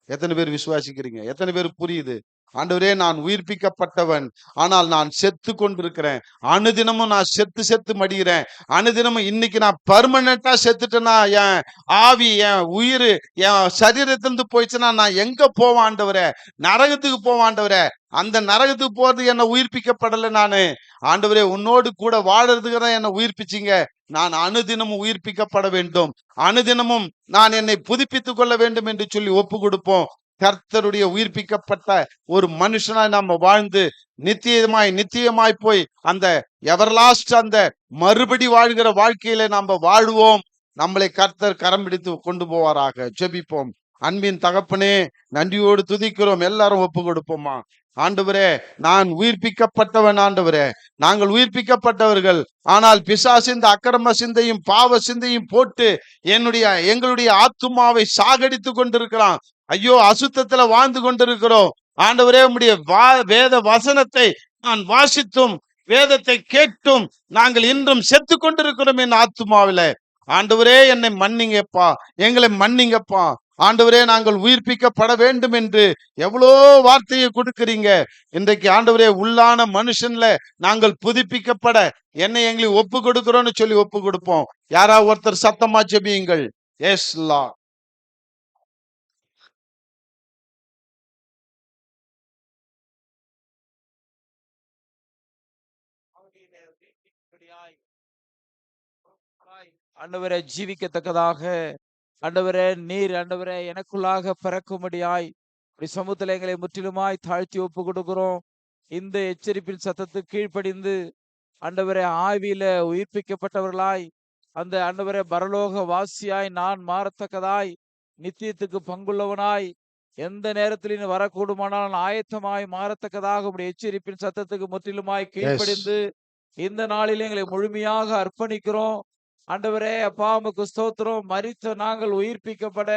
எத்தனை பேர் விசுவாசிக்கிறீங்க? எத்தனை பேர் புரியுது? ஆண்டவரே, நான் உயிர்ப்பிக்கப்பட்டவன், ஆனால் நான் செத்து கொண்டிருக்கிறேன். அனுதினமும் நான் செத்து மடிகிறேன். அனுதினமும் இன்னைக்கு நான் பர்மனண்டா செத்துட்டேன்னா, என் ஆவி, என் உயிர், என் சரீரத்திலிருந்து போயிடுச்சுன்னா நான் எங்க போவேன் ஆண்டவரே? நரகத்துக்கு போவேன் ஆண்டவரே. அந்த நரகத்துக்கு போறது என்ன உயிர்ப்பிக்கப்படலை நானு. ஆண்டவரே, உன்னோடு கூட வாழறதுக்கு தான் என்ன உயிர்ப்பிச்சிங்க. நான் அனுதினமும் உயிர்ப்பிக்கப்பட வேண்டும், அனுதினமும் நான் என்னை புதுப்பித்துக் கொள்ள வேண்டும் என்று சொல்லி ஒப்பு கொடுப்போம். கர்த்தருடைய உயிர்ப்பிக்கப்பட்ட ஒரு மனுஷனாய் நாம வாழ்ந்து நித்தியமாய் போய் அந்த எவர்லாஸ்ட், அந்த மறுபடி வாழ்கிற வாழ்க்கையில நாம வாழ்வோம். நம்மளை கர்த்தர் கரம் பிடித்து கொண்டு போவாராக. ஜெபிப்போம். அன்பின் தகப்பனே, நன்றியோடு துதிக்கிறோம். எல்லாரும் ஒப்பு கொடுப்போமா? ஆண்டவரே, நான் உயிர்ப்பிக்கப்பட்டவன் ஆண்டவரே. நாங்கள் உயிர்ப்பிக்கப்பட்டவர்கள், ஆனால் பிசாசு இந்த அக்கிரம சிந்தையும் பாவ சிந்தையும் போட்டு எங்களுடைய ஆத்துமாவை சாகடித்து கொண்டிருக்கிறான். ஐயோ, அசுத்தத்துல வாழ்ந்து கொண்டிருக்கிறோம் ஆண்டவரே. உம்முடைய வேத வசனத்தை நான் வாசித்தும் வேதத்தை கேட்டும் நாங்கள் இன்றும் செத்து கொண்டிருக்கிறோம் என் ஆத்துமாவில. ஆண்டவரே, என்னை மன்னிங்கப்பா, எங்களை மன்னிங்கப்பா. ஆண்டவரே நாங்கள் உயிர்ப்பிக்கப்பட வேண்டும் என்று எவ்வளோ வார்த்தையை கொடுக்கிறீங்க. இன்றைக்கு ஆண்டவரே உள்ளான மனுஷன்ல நாங்கள் புதுப்பிக்கப்பட என்னை எங்களை ஒப்பு கொடுக்கிறோம்னு சொல்லி ஒப்பு கொடுப்போம். யாராவது ஒருத்தர் சத்தமா ஜெபியுங்கள். Yes lord. ஆண்டவரே ஜீவிக்கத்தக்கதாக ஆண்டவரே நீர் ஆண்டவரே எனக்குள்ளாக பிறக்கும்படியாய் சமூகத்தில் எங்களை முற்றிலுமாய் தாழ்த்தி ஒப்பு கொடுக்கிறோம். இந்த எச்சரிப்பின் சத்தத்துக்கு கீழ்ப்படிந்து ஆண்டவரே ஆவியில உயிர்ப்பிக்கப்பட்டவர்களாய் அந்த ஆண்டவரே பரலோக வாசியாய் நான் மாறத்தக்கதாய் நித்தியத்துக்கு பங்குள்ளவனாய் எந்த நேரத்திலும் வரக்கூடுமானால் ஆயத்தமாய் மாறத்தக்கதாக உடைய எச்சரிப்பின் சத்தத்துக்கு முற்றிலுமாய் கீழ்ப்படிந்து இந்த நாளில் எங்களை முழுமையாக அர்ப்பணிக்கிறோம். ஆண்டவரே அப்பா உமக்கு ஸ்தோத்திரம். மரித்த நாங்கள் உயிர்ப்பிக்கப்பட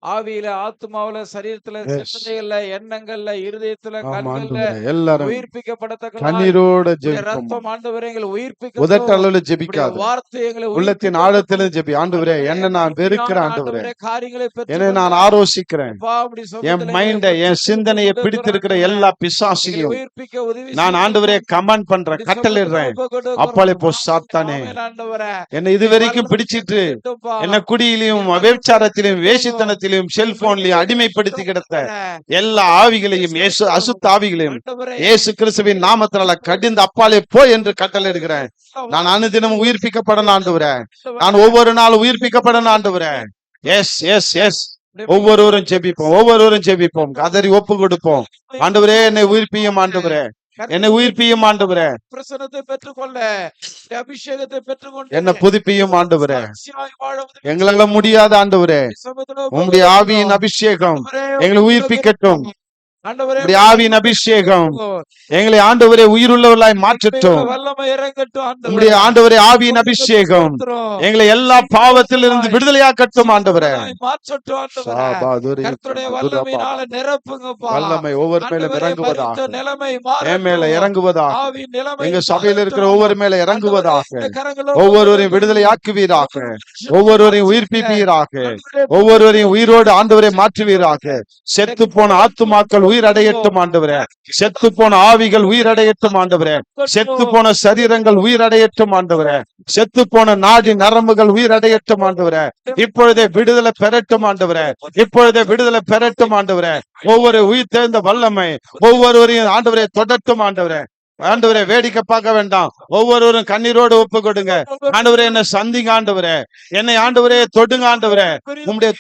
ஆவியில ஆத்மாவில சரீரத்துல சிந்தனைகள்ல எண்ணங்கள்ல இருதயத்துல கண்கள்ல எல்லாரும் உயிர்ப்பிக்கப்படத்தக்க கண்ணீரோட ரத்தம் ஆண்டவரே எங்களை உதட்டளவுல ஜெபிக்காத வார்த்தை எங்களை உள்ளத்தின் ஆழத்திலும் ஜெபி. ஆண்டவரே என்ன நான் வெறுக்கிறேன் ஆண்டவரே, காரியங்களை என்னை நான் ஆரோசிக்கிறேன். என் மைண்ட என் சிந்தனையை பிடித்திருக்கிற எல்லா பிசாசியும் நான் ஆண்டவரே கமாண்ட் பண்றேன், கட்டளிடுறேன். அப்பாலே போ சாத்தானே, என்னை இதுவரைக்கும் பிடிச்சிட்டு என்ன குடியிலையும் விபச்சாரத்திலும் வேசித்தனத்திலும் செல்போன்லயும் அடிமைப்படுத்தி கிடத்த எல்லா ஆவிகளையும் அசுத்த ஆவிகளையும் இயேசு கிறிஸ்துவின் நாமத்தினால கடிந்து அப்பாலே போ என்று கட்டளையிடுகிறேன். நான் அனுதினமும் உயிர்ப்பிக்கப்படணும் ஆண்டவரே, நான் ஒவ்வொரு நாளும் உயிர்ப்பிக்கப்படணும் ஆண்டவரே. எஸ் எஸ் எஸ் ஒவ்வொருவரும் ஜெபிப்போம், கதறி ஒப்பு கொடுப்போம். ஆண்டவரே என்னை உயிர்ப்பியும் ஆண்டவரே, என்னை உயிர்ப்பியும் ஆண்டவரே, பிரசன்னத்தை பெற்றுக்கொள்ள அபிஷேகத்தை பெற்றுக்கொண்டு என்ன புதுப்பியும் ஆண்டவரே. எங்களால முடியாத ஆண்டவரே, உங்களுடைய ஆவியின் அபிஷேகம் எங்களை உயிர்ப்பிக்கட்டும். ஆவியின் அபிஷேகம் எங்களை ஆண்டவரே உயிருள்ளவர்களாய் மாற்றட்டும். உங்களுடைய ஆண்டவரே ஆவியின் அபிஷேகம் எங்களை எல்லா பாவத்தில் இருந்து விடுதலையாக்கட்டும் ஆண்டவரே. வல்லமை ஒவ்வொரு மேல இறங்குவதாக, என் மேல இறங்குவதாக, எங்க சபையில் இருக்கிற ஒவ்வொரு மேல இறங்குவதாக, ஒவ்வொருவரையும் விடுதலையாக்குவீராக, ஒவ்வொருவரையும் உயிர்ப்பிப்பீராக, ஒவ்வொருவரையும் உயிரோடு ஆண்டவரை மாற்றுவீராக. செத்து போன ஆத்துமாக்கள் உயிரடையட்டும் ஆண்டவரே, செத்து போன ஆவிகள் உயிரடையட்டும் ஆண்டவரே, செத்து போன சரீரங்கள் உயிரடையட்டும் ஆண்டவரே, செத்து போன நாடி நரம்புகள் உயிரடையட்டும் ஆண்டவரே. இப்பொழுதே விடுதலை பெறட்டும் ஆண்டவரே, இப்பொழுதே விடுதலை பெறட்டும் ஆண்டவரே. ஒவ்வொரு உயிர் தேர்ந்த வல்லமை ஒவ்வொருவரையும் ஆண்டவரே தொடட்டும் ஆண்டவரே. ஆண்டவரே வேடிக்கை பார்க்க வேண்டாம், ஒவ்வொருவரும் கண்ணீரோடு ஒப்பு கொடுங்க. ஆண்டவரே என்னை சந்திங்க ஆண்டவரே, என்னை ஆண்டவரே தொடுங்க ஆண்டவரே. உம்முடைய